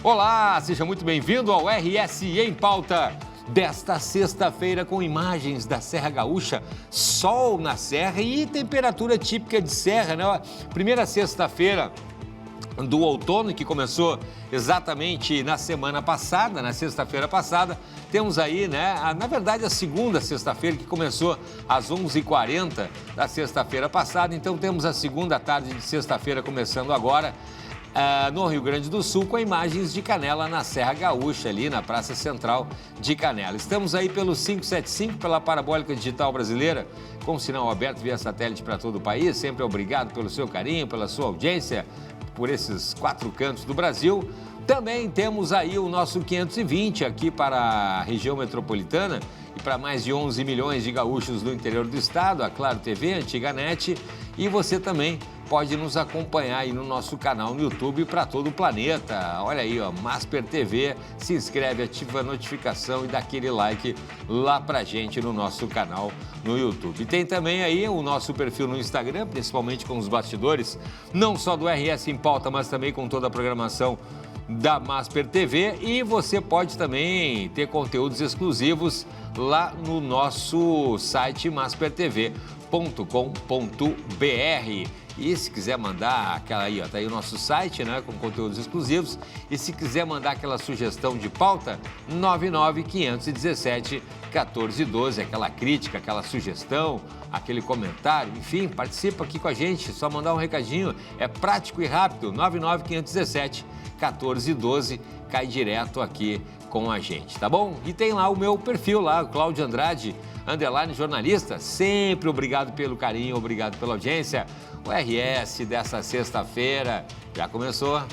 Olá, seja muito bem-vindo ao RS em Pauta desta sexta-feira com imagens da Serra Gaúcha, sol na serra e temperatura típica de serra, né? Primeira sexta-feira do outono, que começou exatamente na semana passada, na sexta-feira passada. Temos aí, né, na verdade, a segunda sexta-feira, que começou às 11h40 da sexta-feira passada. Então, temos a segunda tarde de sexta-feira começando agora, no Rio Grande do Sul, com imagens de Canela na Serra Gaúcha, ali na Praça Central de Canela. Estamos aí pelo 575, pela Parabólica Digital Brasileira, com sinal aberto via satélite para todo o país. Sempre obrigado pelo seu carinho, pela sua audiência, por esses 4 cantos do Brasil. Também temos aí o nosso 520 aqui para a região metropolitana e para mais de 11 milhões de gaúchos do interior do estado, a Claro TV, a Antiga Net, e você também pode nos acompanhar aí no nosso canal no YouTube para todo o planeta. Olha aí, ó, Masper TV, se inscreve, ativa a notificação e dá aquele like lá pra gente no nosso canal no YouTube. E tem também aí o nosso perfil no Instagram, principalmente com os bastidores, não só do RS em Pauta, mas também com toda a programação da Masper TV, e você pode também ter conteúdos exclusivos lá no nosso site maspertv.com.br. E se quiser mandar aquela aí, ó, tá aí o nosso site, né, com conteúdos exclusivos. E se quiser mandar aquela sugestão de pauta, 99517-1412, aquela crítica, aquela sugestão, aquele comentário, enfim, participa aqui com a gente, só mandar um recadinho, é prático e rápido, 99517-1412, cai direto aqui com a gente, tá bom? E tem lá o meu perfil lá, Cláudio Andrade, _jornalista, sempre obrigado pelo carinho, obrigado pela audiência. O RS dessa sexta-feira já começou.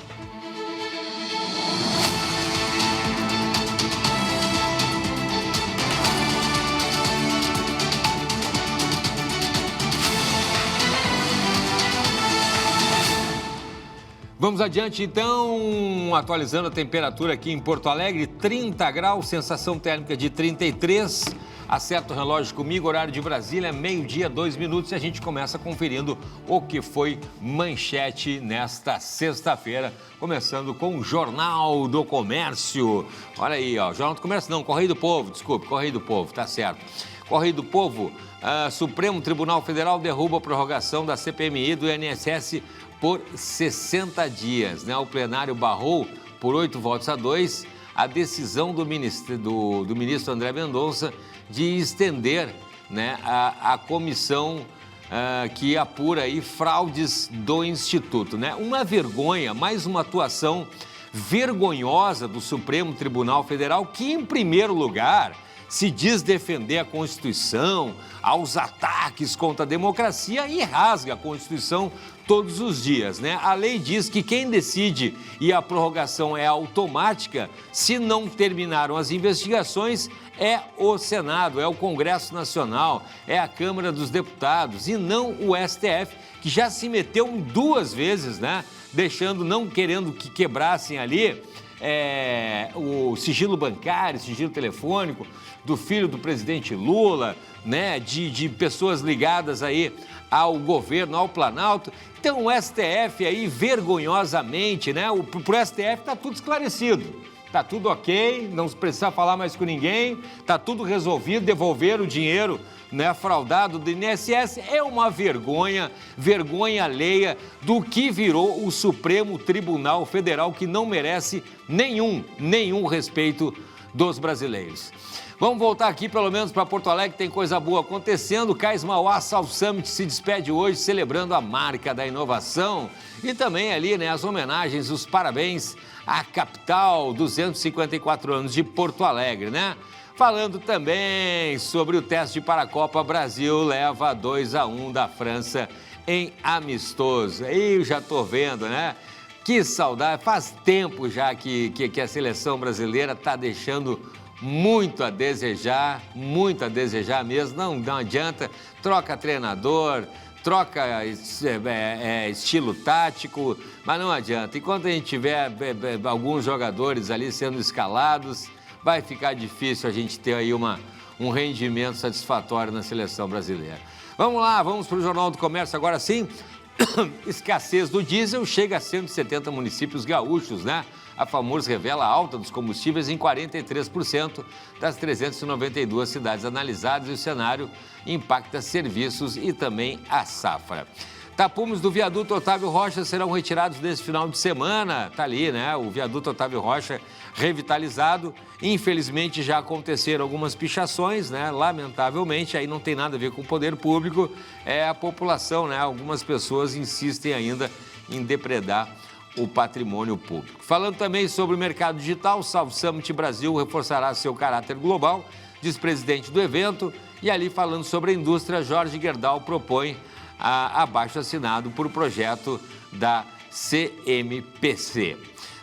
Vamos adiante, então, atualizando a temperatura aqui em Porto Alegre, 30 graus, sensação térmica de 33. Acerta o relógio comigo, horário de Brasília, 12h, 2 minutos, e a gente começa conferindo o que foi manchete nesta sexta-feira, começando com o Jornal do Comércio. Olha aí, ó, Jornal do Comércio não, Correio do Povo, desculpe, Correio do Povo, tá certo. Correio do Povo, Supremo Tribunal Federal derruba a prorrogação da CPMI e do INSS por 60 dias, né? O plenário barrou por 8 votos a 2 a decisão do ministro André Mendonça de estender, né, a comissão que apura aí fraudes do Instituto, né? Uma vergonha, mais uma atuação vergonhosa do Supremo Tribunal Federal, que, em primeiro lugar, se diz defender a Constituição aos ataques contra a democracia e rasga a Constituição todos os dias, né? A lei diz que quem decide e a prorrogação é automática, se não terminaram as investigações, é o Senado, é o Congresso Nacional, é a Câmara dos Deputados e não o STF, que já se meteu 2 vezes, né? Não querendo que quebrassem ali o sigilo bancário, sigilo telefônico do filho do presidente Lula, né, de pessoas ligadas aí ao governo, ao Planalto. Então o STF aí vergonhosamente, né, pro STF está tudo esclarecido, está tudo ok, não precisa falar mais com ninguém, está tudo resolvido, devolver o dinheiro, né, fraudado do INSS. É uma vergonha alheia do que virou o Supremo Tribunal Federal, que não merece nenhum respeito dos brasileiros. Vamos voltar aqui pelo menos para Porto Alegre, tem coisa boa acontecendo. O Cais Mauá South Summit se despede hoje, celebrando a marca da inovação e também ali, né, as homenagens, os parabéns à capital, 254 anos de Porto Alegre, né? Falando também sobre o teste para a Copa, Brasil leva 2-1 da França em amistoso. Aí eu já tô vendo, né? Que saudade, faz tempo já que a seleção brasileira está deixando muito a desejar mesmo, não adianta, troca treinador, troca estilo tático, mas não adianta. Enquanto a gente tiver alguns jogadores ali sendo escalados, vai ficar difícil a gente ter aí um rendimento satisfatório na seleção brasileira. Vamos lá, vamos para o Jornal do Comércio agora sim. Escassez do diesel chega a 170 municípios gaúchos, né? A FAMURS revela a alta dos combustíveis em 43% das 392 cidades analisadas e o cenário impacta serviços e também a safra. Tapumes do viaduto Otávio Rocha serão retirados nesse final de semana. Está ali, né? O viaduto Otávio Rocha revitalizado. Infelizmente já aconteceram algumas pichações, né? Lamentavelmente, aí não tem nada a ver com o poder público, é a população, né? Algumas pessoas insistem ainda em depredar o patrimônio público. Falando também sobre o mercado digital, o Salve Summit Brasil reforçará seu caráter global, diz presidente do evento. E ali falando sobre a indústria, Jorge Gerdau propõe abaixo-assinado por projeto da CMPC.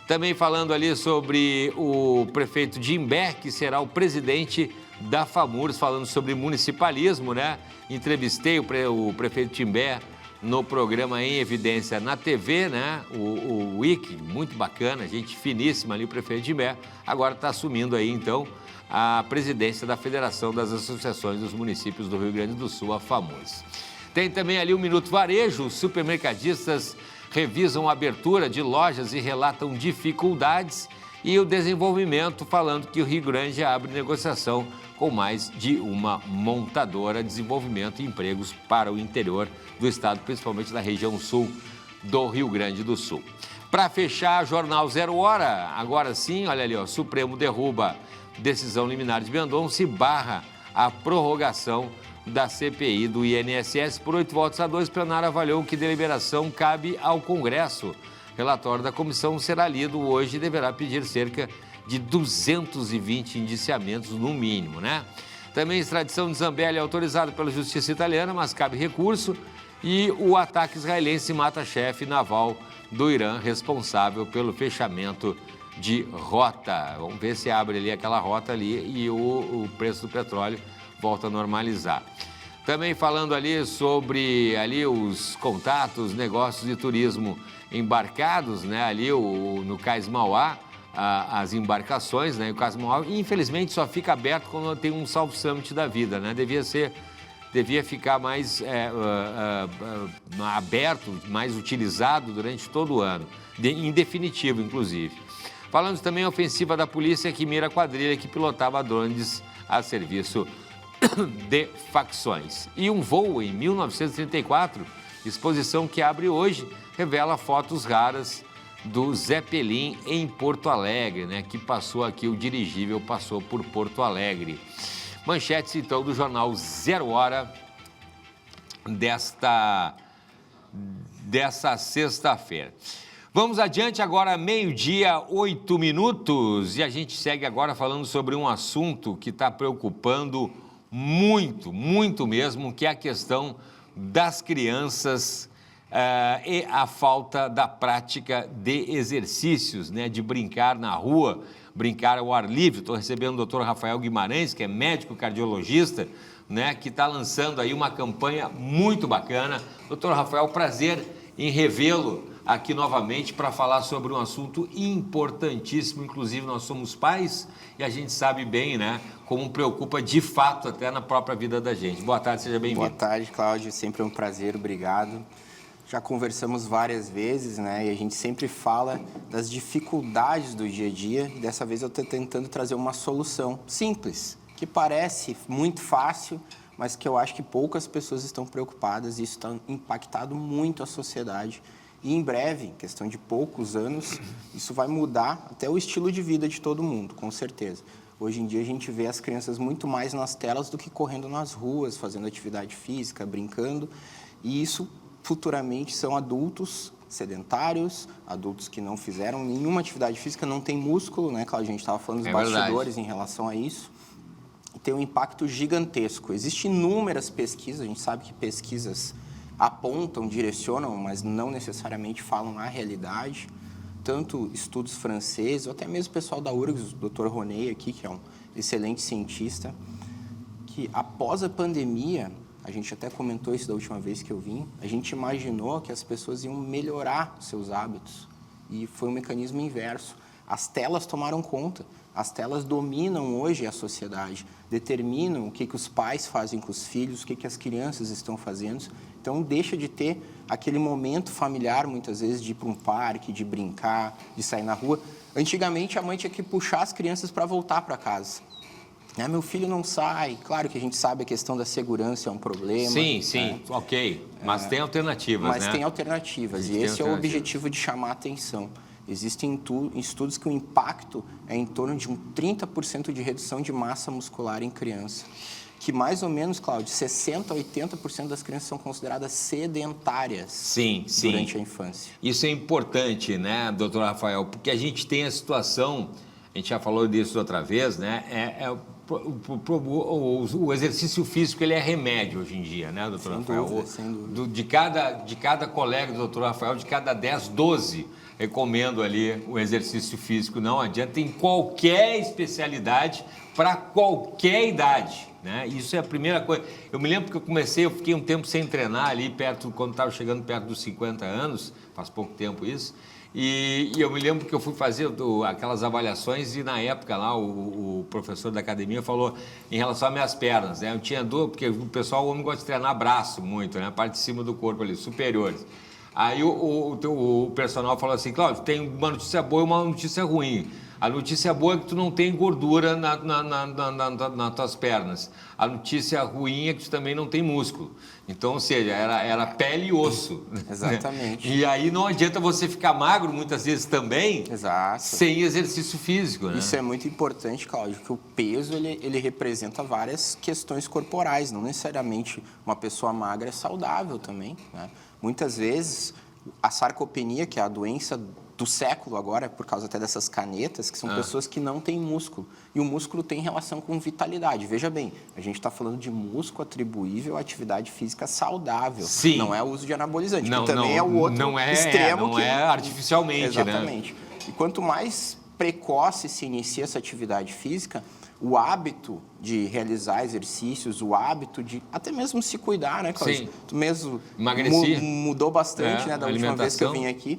Também falando ali sobre o prefeito de Imbé, que será o presidente da FAMURS, falando sobre municipalismo, né? Entrevistei o prefeito de Imbé no programa Em Evidência na TV, né? O Wiki, muito bacana, gente finíssima ali, o prefeito de Imbé, agora está assumindo aí, então, a presidência da Federação das Associações dos Municípios do Rio Grande do Sul, a FAMURS. Tem também ali o Minuto Varejo, os supermercadistas revisam a abertura de lojas e relatam dificuldades, e o desenvolvimento falando que o Rio Grande abre negociação com mais de uma montadora, desenvolvimento e empregos para o interior do estado, principalmente da região sul do Rio Grande do Sul. Para fechar, Jornal 0 Hora, agora sim, olha ali, ó, Supremo derruba decisão liminar de Mendonça e barra a prorrogação da CPI do INSS. Por 8 votos a 2, o plenário avaliou que deliberação cabe ao Congresso. Relatório da comissão será lido hoje e deverá pedir cerca de 220 indiciamentos no mínimo, né? Também a extradição de Zambelli é autorizada pela justiça italiana, mas cabe recurso. E o ataque israelense mata chefe naval do Irã, responsável pelo fechamento de rota. Vamos ver se abre ali aquela rota ali e o preço do petróleo volta a normalizar. Também falando ali sobre ali os contatos, negócios de turismo embarcados, né? Ali no Cais Mauá, as embarcações, né? O Cais Mauá, infelizmente, só fica aberto quando tem um Salve Summit da vida, né? Devia ficar mais aberto, mais utilizado durante todo o ano, em definitivo, inclusive. Falando também a ofensiva da polícia que mira a quadrilha que pilotava drones a serviço de facções. E um voo em 1934, exposição que abre hoje, revela fotos raras do Zeppelin em Porto Alegre, né? Que passou aqui, o dirigível passou por Porto Alegre. Manchetes, então, do Jornal 0 Hora desta sexta-feira. Vamos adiante agora, 12h, 8 minutos, e a gente segue agora falando sobre um assunto que está preocupando muito, muito mesmo, que é a questão das crianças e a falta da prática de exercícios, né, de brincar na rua, brincar ao ar livre. Estou recebendo o Dr. Rafael Guimarães, que é médico cardiologista, né, que está lançando aí uma campanha muito bacana. Dr. Rafael, prazer em revê-lo aqui novamente para falar sobre um assunto importantíssimo. Inclusive, nós somos pais e a gente sabe bem, né, como preocupa de fato até na própria vida da gente. Boa tarde, seja bem-vindo. Boa tarde, Cláudio. Sempre um prazer, obrigado. Já conversamos várias vezes, né, e a gente sempre fala das dificuldades do dia a dia. Dessa vez eu estou tentando trazer uma solução simples, que parece muito fácil, mas que eu acho que poucas pessoas estão preocupadas e isso está impactado muito a sociedade. E em breve, em questão de poucos anos, isso vai mudar até o estilo de vida de todo mundo, com certeza. Hoje em dia a gente vê as crianças muito mais nas telas do que correndo nas ruas, fazendo atividade física, brincando. E isso, futuramente, são adultos sedentários, adultos que não fizeram nenhuma atividade física, não tem músculo, né, Cláudio? A gente estava falando dos bastidores em relação a isso. E tem um impacto gigantesco. Existem inúmeras pesquisas, a gente sabe que pesquisas apontam, direcionam, mas não necessariamente falam a realidade. Tanto estudos franceses, ou até mesmo o pessoal da URGS, o Dr. Roney aqui, que é um excelente cientista, que após a pandemia, a gente até comentou isso da última vez que eu vim, a gente imaginou que as pessoas iam melhorar seus hábitos. E foi um mecanismo inverso. As telas tomaram conta. As telas dominam hoje a sociedade, determinam o que os pais fazem com os filhos, o que as crianças estão fazendo. Então, deixa de ter aquele momento familiar, muitas vezes, de ir para um parque, de brincar, de sair na rua. Antigamente, a mãe tinha que puxar as crianças para voltar para casa. Meu filho não sai. Claro que a gente sabe a questão da segurança é um problema. Sim, ok. Mas tem alternativas, Mas né? tem alternativas. E esse é o objetivo de chamar a atenção. Existem estudos que o impacto é em torno de um 30% de redução de massa muscular em criança. Que mais ou menos, Cláudio, 60% a 80% das crianças são consideradas sedentárias durante a infância. Isso é importante, né, doutor Rafael? Porque a gente tem a situação, a gente já falou disso outra vez, né? O exercício físico ele é remédio hoje em dia, né, doutor Rafael? Sem dúvida. De cada colega do doutor Rafael, de cada 10, 12 recomendo ali o exercício físico. Não adianta, em qualquer especialidade, para qualquer idade, né? Isso é a primeira coisa. Eu me lembro que eu fiquei um tempo sem treinar ali, quando estava chegando perto dos 50 anos, faz pouco tempo isso, e eu me lembro que eu fui fazer aquelas avaliações e na época lá o professor da academia falou em relação às minhas pernas, né? Eu tinha dor, porque o homem gosta de treinar braço muito, né? A parte de cima do corpo ali, superiores. Aí o personal falou assim, Cláudio, tem uma notícia boa e uma notícia ruim. A notícia boa é que tu não tem gordura nas tuas pernas. A notícia ruim é que tu também não tem músculo. Então, ou seja, era pele e osso. Exatamente. E aí não adianta você ficar magro, muitas vezes também, sem exercício físico, né? Isso é muito importante, Cláudio, que o peso ele representa várias questões corporais. Não necessariamente uma pessoa magra é saudável também, né? Muitas vezes, a sarcopenia, que é a doença do século agora, por causa até dessas canetas, que são pessoas que não têm músculo. E o músculo tem relação com vitalidade. Veja bem, a gente está falando de músculo atribuível à atividade física saudável. Sim. Não é o uso de anabolizante, não, que também é o outro extremo. Não é artificialmente, exatamente, né? E quanto mais precoce se inicia essa atividade física, o hábito de realizar exercícios, o hábito de até mesmo se cuidar, né, Cláudio? Sim. Tu mesmo mudou bastante, né, da última vez que eu vim aqui,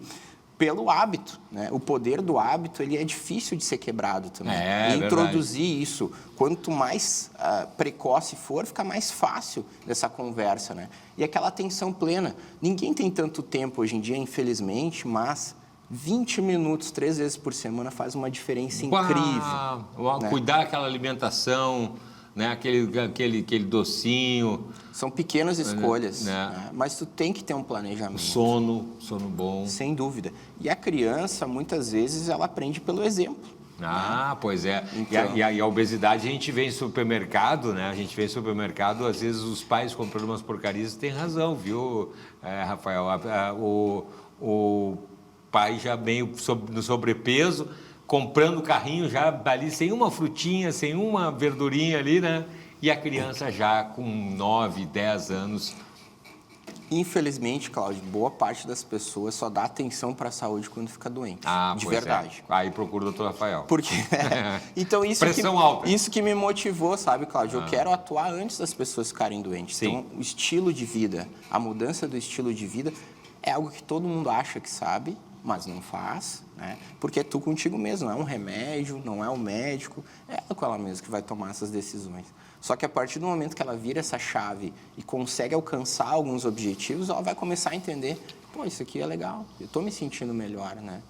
pelo hábito, né? O poder do hábito, ele é difícil de ser quebrado também. Introduzir isso, quanto mais precoce for, fica mais fácil dessa conversa, né? E aquela atenção plena. Ninguém tem tanto tempo hoje em dia, infelizmente, mas 20 minutos, 3 vezes por semana faz uma diferença incrível. Né? Cuidar daquela alimentação, né? Aquele docinho. São pequenas escolhas, né? Mas tu tem que ter um planejamento. Sono bom. Sem dúvida. E a criança, muitas vezes, ela aprende pelo exemplo. Pois é. Então... E a obesidade a gente vê em supermercado, né? A gente vê em supermercado, às vezes os pais comprando umas porcarias, tem razão, viu, Rafael? O pai já meio no sobrepeso, comprando o carrinho já ali sem uma frutinha, sem uma verdurinha ali, né? E a criança já com 9, 10 anos. Infelizmente, Cláudio, boa parte das pessoas só dá atenção para a saúde quando fica doente. De verdade. Aí procura o doutor Rafael. Porque, então, pressão alta. Isso que me motivou, sabe, Cláudio? Eu quero atuar antes das pessoas ficarem doentes. Sim. Então, o estilo de vida, a mudança do estilo de vida é algo que todo mundo acha que sabe, mas não faz, né? Porque é tu contigo mesmo, não é um remédio, não é um médico, é ela com ela mesma que vai tomar essas decisões. Só que a partir do momento que ela vira essa chave e consegue alcançar alguns objetivos, ela vai começar a entender, isso aqui é legal, eu estou me sentindo melhor, né?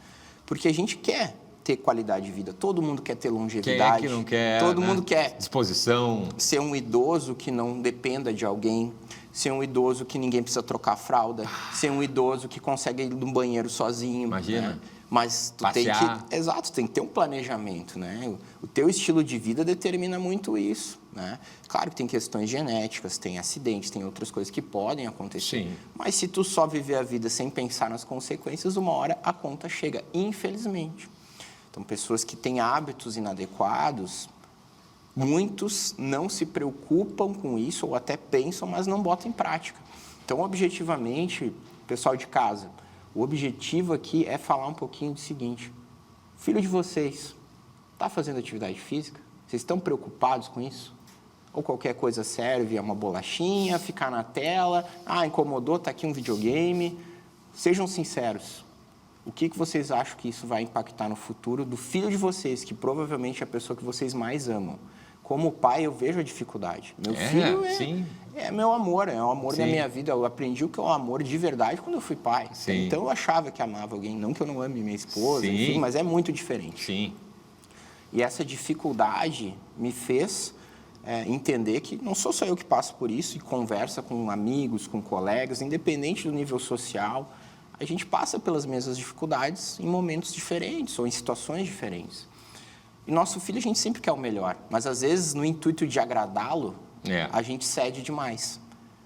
Porque a gente quer ter qualidade de vida, todo mundo quer ter longevidade. Quem é que não quer, todo mundo quer disposição, ser um idoso que não dependa de alguém, ser um idoso que ninguém precisa trocar fralda, ser um idoso que consegue ir no banheiro sozinho. Imagina. Né? Mas tu passear. tem que ter um planejamento, né? O teu estilo de vida determina muito isso, né? Claro que tem questões genéticas, tem acidentes, tem outras coisas que podem acontecer. Sim. Mas se tu só viver a vida sem pensar nas consequências, uma hora a conta chega, infelizmente. Então, pessoas que têm hábitos inadequados, muitos não se preocupam com isso ou até pensam, mas não botam em prática. Então, objetivamente, pessoal de casa, o objetivo aqui é falar um pouquinho do seguinte: filho de vocês está fazendo atividade física? Vocês estão preocupados com isso? Ou qualquer coisa serve, é uma bolachinha, ficar na tela, incomodou, está aqui um videogame. Sejam sinceros. O que vocês acham que isso vai impactar no futuro do filho de vocês, que provavelmente é a pessoa que vocês mais amam? como pai, eu vejo a dificuldade. Meu filho sim. É meu amor, é o amor da Sim. minha vida. Eu aprendi o que é o amor de verdade quando eu fui pai. Sim. Então eu achava que amava alguém, não que eu não ame minha esposa, Sim. enfim, mas é muito diferente. Sim. E essa dificuldade me fez entender que não sou só eu que passo por isso, e conversa com amigos, com colegas, independente do nível social, a gente passa pelas mesmas dificuldades em momentos diferentes ou em situações diferentes. E nosso filho a gente sempre quer o melhor, mas às vezes no intuito de agradá-lo, a gente cede demais.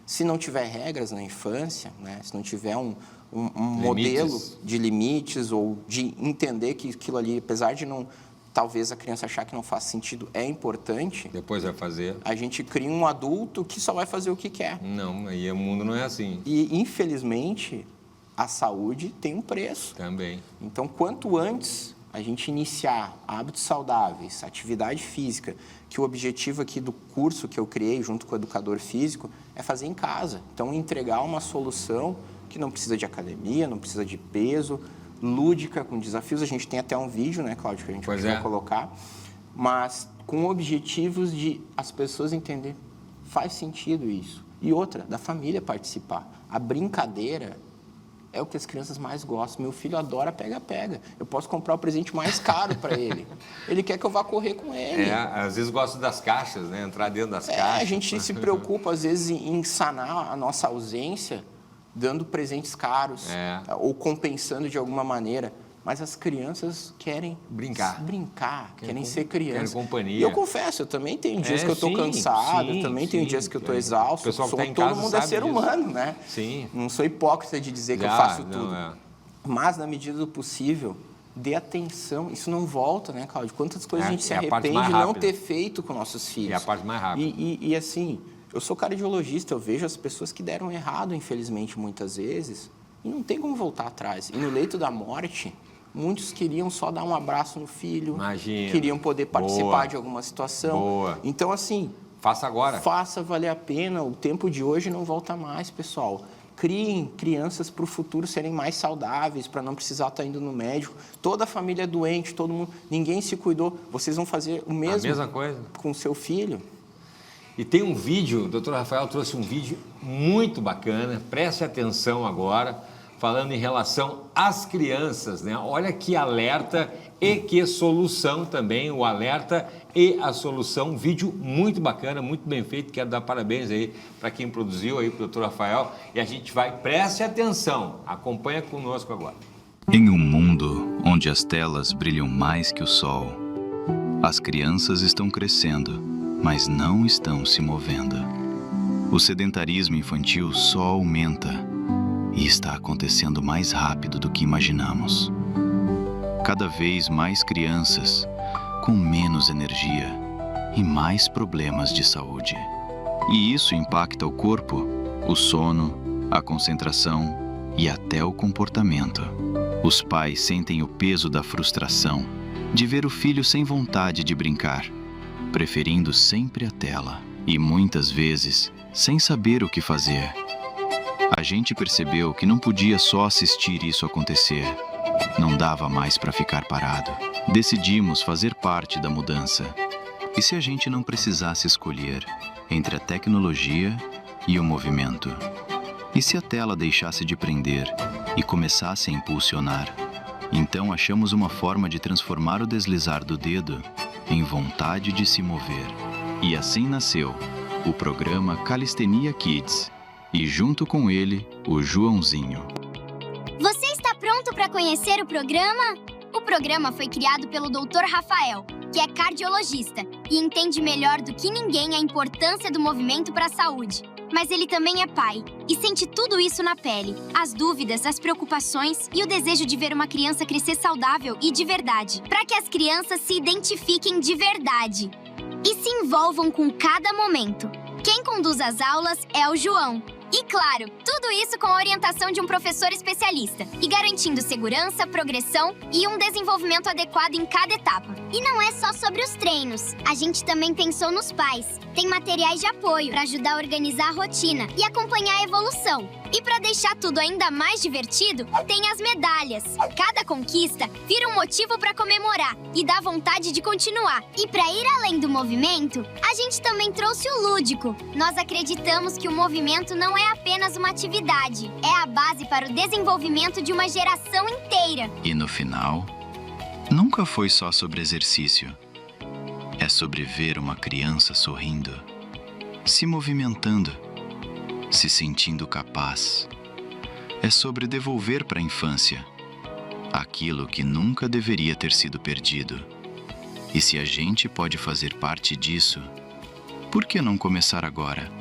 Se não tiver regras na infância, né, se não tiver um modelo de limites ou de entender que aquilo ali, apesar de não, talvez a criança achar que não faz sentido, é importante. Depois vai fazer. A gente cria um adulto que só vai fazer o que quer. Não, aí o mundo não é assim. E, infelizmente, a saúde tem um preço. Também. Então, quanto antes a gente iniciar hábitos saudáveis, atividade física, que o objetivo aqui do curso que eu criei junto com o educador físico é fazer em casa. Então, entregar uma solução que não precisa de academia, não precisa de peso, lúdica, com desafios. A gente tem até um vídeo, né, Cláudio, que a gente vai colocar, mas com objetivos de as pessoas entenderem, faz sentido isso. E outra, da família participar. A brincadeira é o que as crianças mais gostam. Meu filho adora pega-pega. Eu posso comprar o presente mais caro para ele. Ele quer que eu vá correr com ele. Às vezes gosta das caixas, né? Entrar dentro das caixas. A gente se preocupa, às vezes, em sanar a nossa ausência, dando presentes caros ou compensando de alguma maneira. Mas as crianças querem brincar, querem ser crianças. Querem companhia. E eu confesso, eu também tenho dias que eu estou cansado, também tenho dias que eu estou exausto. Todo mundo é ser humano, né? Sim. Não sou hipócrita de dizer que eu faço tudo. Mas, na medida do possível, dê atenção. Isso não volta, né, Cláudio? Quantas coisas a gente se arrepende de não ter feito com nossos filhos. É a parte mais rápida. E assim, eu sou cardiologista, eu vejo as pessoas que deram errado, infelizmente, muitas vezes, e não tem como voltar atrás. E no leito da morte, muitos queriam só dar um abraço no filho, queriam poder participar de alguma situação. Então, assim, faça agora. Faça valer a pena. O tempo de hoje não volta mais, pessoal. Criem crianças para o futuro serem mais saudáveis, para não precisar estar indo no médico. Toda a família é doente, todo mundo, ninguém se cuidou. Vocês vão fazer o mesmo a mesma coisa com o seu filho. E tem um vídeo, o doutor Rafael trouxe um vídeo muito bacana, preste atenção agora, falando em relação às crianças, né? Olha que alerta e que solução também, o alerta e a solução. Um vídeo muito bacana, muito bem feito. Quero dar parabéns aí para quem produziu, aí para o doutor Rafael. E a gente vai, preste atenção, acompanha conosco agora. Em um mundo onde as telas brilham mais que o sol, as crianças estão crescendo, mas não estão se movendo. O sedentarismo infantil só aumenta e está acontecendo mais rápido do que imaginamos. Cada vez mais crianças com menos energia e mais problemas de saúde. E isso impacta o corpo, o sono, a concentração e até o comportamento. Os pais sentem o peso da frustração de ver o filho sem vontade de brincar, preferindo sempre a tela e muitas vezes sem saber o que fazer. A gente percebeu que não podia só assistir isso acontecer. Não dava mais para ficar parado. Decidimos fazer parte da mudança. E se a gente não precisasse escolher entre a tecnologia e o movimento? E se a tela deixasse de prender e começasse a impulsionar? Então achamos uma forma de transformar o deslizar do dedo em vontade de se mover. E assim nasceu o programa Calistenia Kids. E junto com ele, o Joãozinho. Você está pronto para conhecer o programa? O programa foi criado pelo Dr. Rafael, que é cardiologista e entende melhor do que ninguém a importância do movimento para a saúde. Mas ele também é pai e sente tudo isso na pele. As dúvidas, as preocupações e o desejo de ver uma criança crescer saudável e de verdade. Para que as crianças se identifiquem de verdade e se envolvam com cada momento. Quem conduz as aulas é o João. E claro, tudo isso com a orientação de um professor especialista e garantindo segurança, progressão e um desenvolvimento adequado em cada etapa. E não é só sobre os treinos. A gente também pensou nos pais. Tem materiais de apoio para ajudar a organizar a rotina e acompanhar a evolução. E para deixar tudo ainda mais divertido, tem as medalhas. Cada conquista vira um motivo para comemorar e dá vontade de continuar. E para ir além do movimento, a gente também trouxe o lúdico. Nós acreditamos que o movimento não é apenas uma atividade, é a base para o desenvolvimento de uma geração inteira. E no final, nunca foi só sobre exercício. É sobre ver uma criança sorrindo, se movimentando, se sentindo capaz. É sobre devolver para a infância aquilo que nunca deveria ter sido perdido. E se a gente pode fazer parte disso, por que não começar agora?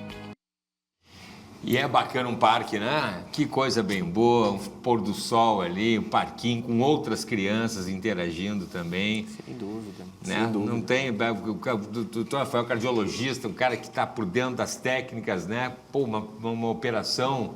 E é bacana um parque, né? Que coisa bem boa, um pôr do sol ali, um parquinho com outras crianças interagindo também. Sem dúvida, Né? sem dúvida. Não tem, o doutor Rafael, cardiologista, um cara que está por dentro das técnicas, né? Pô, uma operação,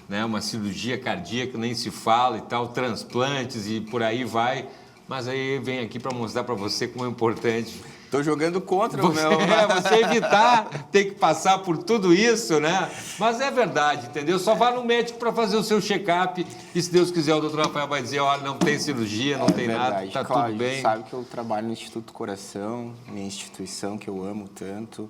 né? Uma cirurgia cardíaca, nem se fala e tal, transplantes e por aí vai. Mas aí vem aqui para mostrar para você como é importante Tô jogando contra o você, meu... você evitar ter que passar por tudo isso, né? Mas é verdade, entendeu? Só vá no médico para fazer o seu check-up e, se Deus quiser, o doutor Rafael vai dizer, olha, não tem cirurgia, não tem nada, tá Cláudio, tudo bem. Sabe que eu trabalho no Instituto Coração, minha instituição que eu amo tanto,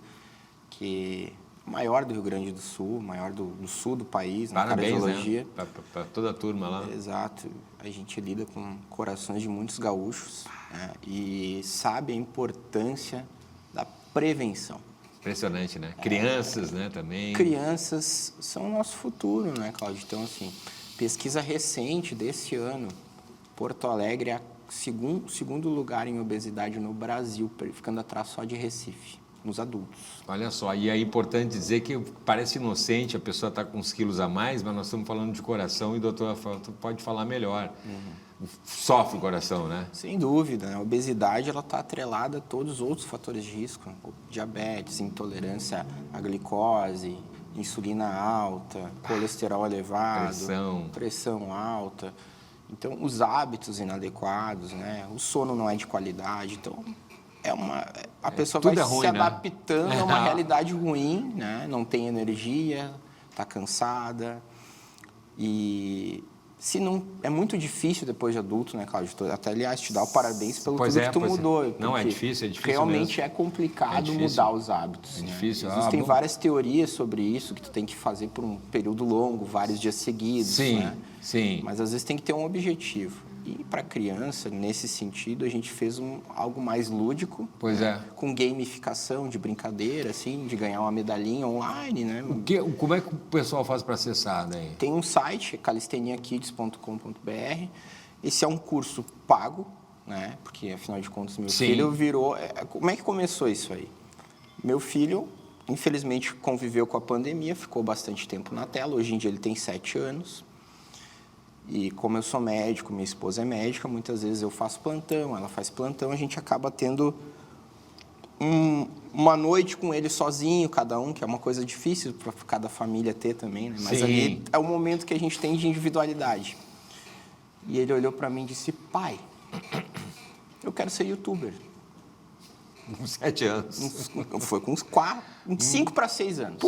que é maior do Rio Grande do Sul, maior do sul do país, na Parabéns, cardiologia. né? Para toda a turma lá. Exato. A gente lida com corações de muitos gaúchos, né? E sabe a importância da prevenção. Impressionante, né? Crianças, né, também. Crianças são o nosso futuro, né, Cláudio? Então, assim, pesquisa recente desse ano, Porto Alegre é o segundo lugar em obesidade no Brasil, ficando atrás só de Recife, nos adultos. Olha só, e é importante dizer que parece inocente, a pessoa está com uns quilos a mais, mas nós estamos falando de coração e o doutor Rafael pode falar melhor. Sofre o coração, né? Sem dúvida, né? A obesidade está atrelada a todos os outros fatores de risco, diabetes, intolerância à glicose, insulina alta, colesterol elevado, pressão alta. Então, os hábitos inadequados, né? O sono não é de qualidade, então a pessoa vai ruim, se adaptando né? a uma realidade ruim, né? Não tem energia, está cansada. E se não é muito difícil depois de adulto, né, Cláudio? Até, aliás, te dar o parabéns pelo tudo que tu mudou. Não, é difícil realmente mesmo. É complicado mudar os hábitos. É né? difícil. Existem várias teorias sobre isso, que tu tem que fazer por um período longo, vários dias seguidos. Sim, né? sim. Mas às vezes tem que ter um objetivo. E para criança, nesse sentido, a gente fez algo mais lúdico. Pois é. Com gamificação, de brincadeira, assim, de ganhar uma medalhinha online, né? Como é que o pessoal faz para acessar, né? Tem um site, calisteniakids.com.br. Esse é um curso pago, né? Porque, afinal de contas, meu filho virou... Como é que começou isso aí? Meu filho, infelizmente, conviveu com a pandemia, ficou bastante tempo na tela. Hoje em dia ele tem 7 anos. E como eu sou médico, minha esposa é médica, muitas vezes eu faço plantão, ela faz plantão, a gente acaba tendo uma noite com ele sozinho, cada um, que é uma coisa difícil para cada família ter também, né? Mas ali é o momento que a gente tem de individualidade. E ele olhou para mim e disse, pai, eu quero ser youtuber. Com 7 anos. Foi com uns 5 para 6 anos.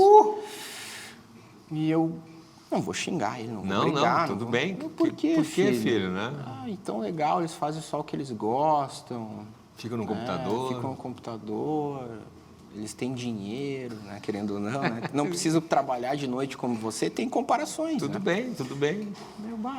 E eu... Não vou xingar ele, não vou brigar. Tudo bem. Por quê, Por que, filho, né? Então legal, eles fazem só o que eles gostam. Ficam no computador. Ficam no computador, eles têm dinheiro, né? Querendo ou não, né? Não preciso trabalhar de noite como você, tem comparações. Tudo bem, tudo bem.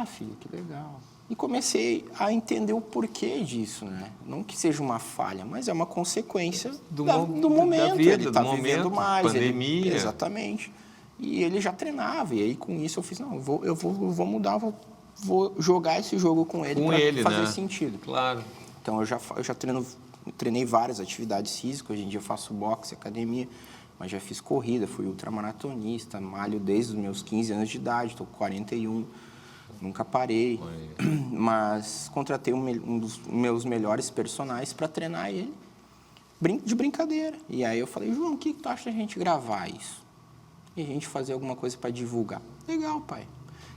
Filho, que legal. E comecei a entender o porquê disso, né? Não que seja uma falha, mas é uma consequência do momento. Da vida, ele está vivendo mais. Pandemia. Exatamente. E ele já treinava, e aí com isso eu fiz, não, eu vou mudar, vou jogar esse jogo com ele para fazer sentido. Claro. Então eu já treinei várias atividades físicas, hoje em dia eu faço boxe, academia, mas já fiz corrida, fui ultramaratonista, malho desde os meus 15 anos de idade, estou com 41, nunca parei. Mas contratei um dos meus melhores personagens para treinar ele de brincadeira. E aí eu falei, João, o que tu acha da gente gravar isso? E a gente fazer alguma coisa para divulgar. Legal, pai.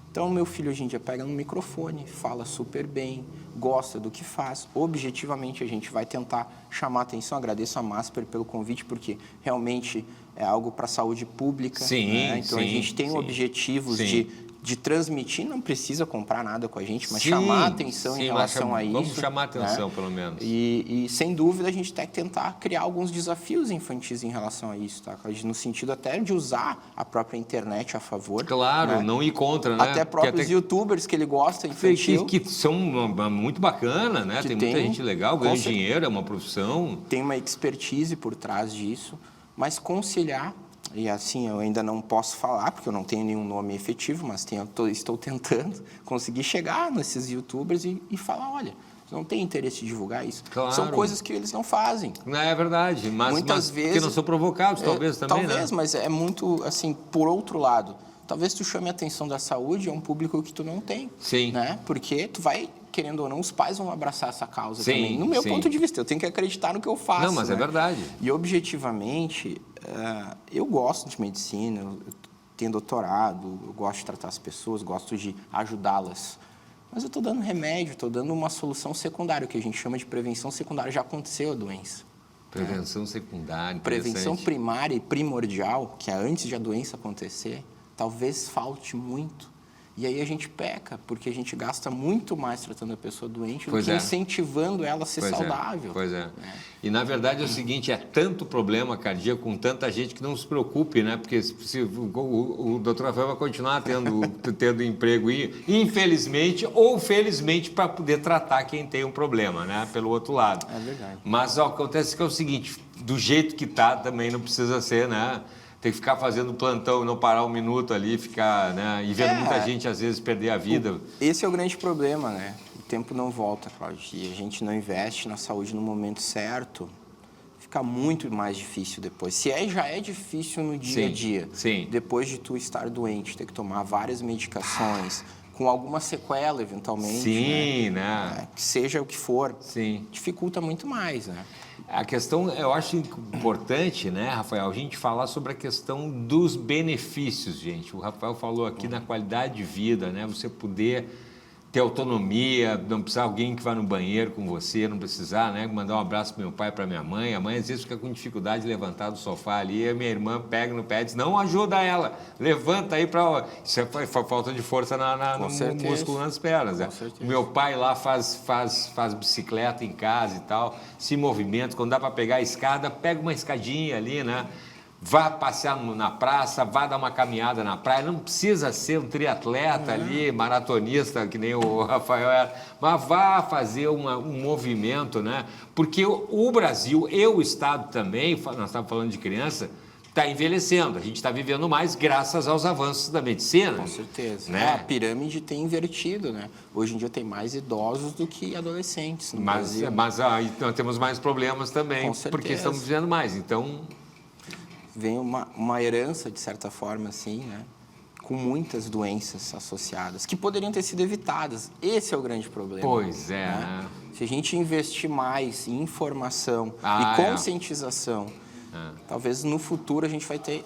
Então, meu filho hoje em dia pega no microfone, fala super bem, gosta do que faz. Objetivamente, a gente vai tentar chamar a atenção. Agradeço a Masper pelo convite, porque realmente é algo para a saúde pública. Sim, né? Então, a gente tem objetivos de de transmitir, não precisa comprar nada com a gente, mas chamar a atenção em relação a isso. Vamos chamar a atenção, pelo menos. E, sem dúvida, a gente tem que tentar criar alguns desafios infantis em relação a isso, tá? No sentido até de usar a própria internet a favor. Claro, né? Não ir contra, né? Até próprios youtubers que ele gosta infantil. Que são muito bacana, né? Tem muita gente legal, ganha dinheiro, é uma profissão. Tem uma expertise por trás disso, mas conciliar. E assim, eu ainda não posso falar, porque eu não tenho nenhum nome efetivo, mas estou tentando conseguir chegar nesses youtubers e falar, olha, você não tem interesse em divulgar isso. Claro. São coisas que eles não fazem. Não é verdade, mas muitas vezes... que não são provocados, talvez também, talvez, né? Mas é muito, assim, por outro lado, talvez tu chame a atenção da saúde, é um público que tu não tem. Sim. Né? Porque tu vai... Querendo ou não, os pais vão abraçar essa causa também. No meu sim. ponto de vista, eu tenho que acreditar no que eu faço. Não, mas né? é verdade. E, objetivamente, eu gosto de medicina, eu tenho doutorado, eu gosto de tratar as pessoas, gosto de ajudá-las. Mas eu estou dando remédio, estou dando uma solução secundária, o que a gente chama de prevenção secundária. Já aconteceu a doença. Prevenção secundária, prevenção primária e primordial, que é antes de a doença acontecer, talvez falte muito. E aí a gente peca, porque a gente gasta muito mais tratando a pessoa doente do que incentivando ela a ser saudável. Pois é. E, na verdade, é o seguinte, é tanto problema cardíaco com tanta gente que não se preocupe, né? Porque se o doutor Rafael vai continuar tendo emprego, infelizmente ou felizmente, para poder tratar quem tem um problema, né? Pelo outro lado. É verdade. Mas acontece que é o seguinte, do jeito que está também não precisa ser, né? Tem que ficar fazendo plantão e não parar um minuto ali, ficar, né? E vendo muita gente, às vezes, perder a vida. Esse é o grande problema, né? O tempo não volta, Cláudio. E a gente não investe na saúde no momento certo, fica muito mais difícil depois. Já é difícil no dia a dia, depois de tu estar doente, ter que tomar várias medicações, com alguma sequela, eventualmente. Sim, né? Que seja o que for. Sim. Dificulta muito mais, né? A questão, eu acho importante, né, Rafael, a gente falar sobre a questão dos benefícios, gente. O Rafael falou aqui na qualidade de vida, né? Você poder ter autonomia, não precisar alguém que vá no banheiro com você, não precisar, né, mandar um abraço para meu pai, para minha mãe. A mãe às vezes fica com dificuldade de levantar do sofá ali, e a minha irmã pega no pé e diz, não ajuda ela, levanta aí para... Isso é falta de força no músculo nas pernas. Né? O meu pai lá faz bicicleta em casa e tal, se movimenta, quando dá para pegar a escada, pega uma escadinha ali, né? Vá passear na praça, vá dar uma caminhada na praia. Não precisa ser um triatleta ali, maratonista, que nem o Rafael era, mas vá fazer um movimento, né? Porque o Brasil e o Estado também, nós estamos falando de criança, está envelhecendo. A gente está vivendo mais graças aos avanços da medicina. Com certeza. Né? A pirâmide tem invertido, né? Hoje em dia tem mais idosos do que adolescentes no Brasil. Mas aí nós temos mais problemas também, Com certeza. porque estamos vivendo mais. Então... Vem uma herança, de certa forma, assim, né? Com muitas doenças associadas, que poderiam ter sido evitadas. Esse é o grande problema. Pois é, né? Se a gente investir mais em informação e conscientização, talvez no futuro a gente vai ter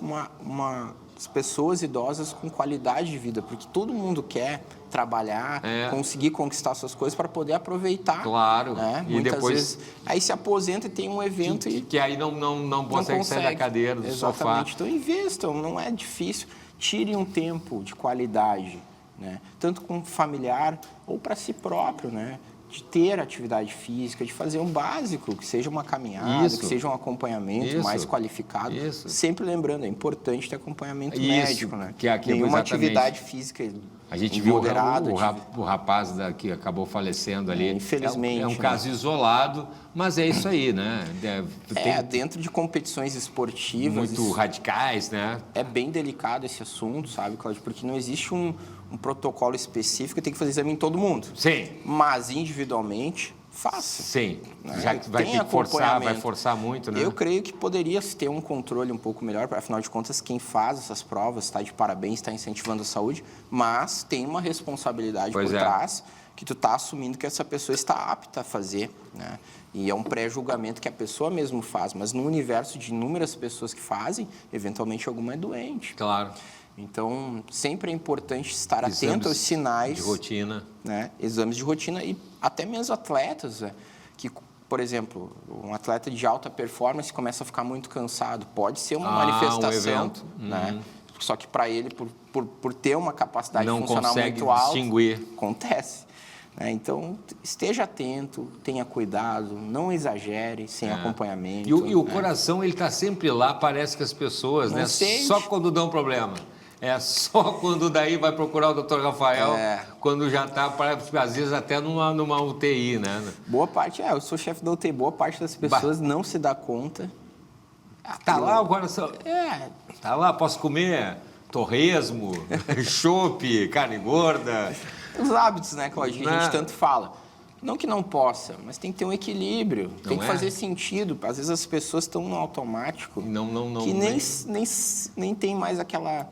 as pessoas idosas com qualidade de vida, porque todo mundo quer trabalhar, conseguir conquistar suas coisas para poder aproveitar. Claro. Né? E muitas depois vezes aí se aposenta e tem um evento que aí não consegue sair da cadeira, do sofá. Exatamente. Então invistam, não é difícil. Tirem um tempo de qualidade, né? Tanto com familiar ou para si próprio, né? De ter atividade física, de fazer um básico, que seja uma caminhada, que seja um acompanhamento mais qualificado. Sempre lembrando, é importante ter acompanhamento médico, né? Nenhuma atividade física a gente viu o rapaz que acabou falecendo ali. Infelizmente. É um caso isolado, mas é isso aí, né? Dentro de competições esportivas... Muito radicais, né? É bem delicado esse assunto, sabe, Cláudio? Porque não existe um protocolo específico, tem que fazer exame em todo mundo. Sim. Mas individualmente, faça. Sim. Né? Já que vai ter que vai forçar muito, né? Eu creio que poderia ter um controle um pouco melhor, afinal de contas, quem faz essas provas está de parabéns, está incentivando a saúde, mas tem uma responsabilidade por trás que tu está assumindo que essa pessoa está apta a fazer, né? E é um pré-julgamento que a pessoa mesmo faz, mas no universo de inúmeras pessoas que fazem, eventualmente alguma é doente. Claro. Então, sempre é importante estar atento aos sinais... de rotina. Né? Exames de rotina e até mesmo atletas, que, por exemplo, um atleta de alta performance começa a ficar muito cansado. Pode ser uma manifestação, um evento. Né? Só que para ele, por ter uma capacidade não funcional consegue muito alta, distinguir. acontece. Né? Então, esteja atento, tenha cuidado, não exagere sem acompanhamento. E o coração, ele está sempre lá, parece que as pessoas, né? sente. Só quando dão problema. É só quando daí vai procurar o Dr. Rafael, quando já está, às vezes, até numa UTI, né? Boa parte, eu sou chefe da UTI, boa parte das pessoas não se dá conta. Tá lá o coração. Tá lá, posso comer torresmo, chope, carne gorda. Os hábitos, né, Claudio, que a gente tanto fala. Não que não possa, mas tem que ter um equilíbrio, tem que fazer sentido. Às vezes as pessoas estão no automático que nem tem mais aquela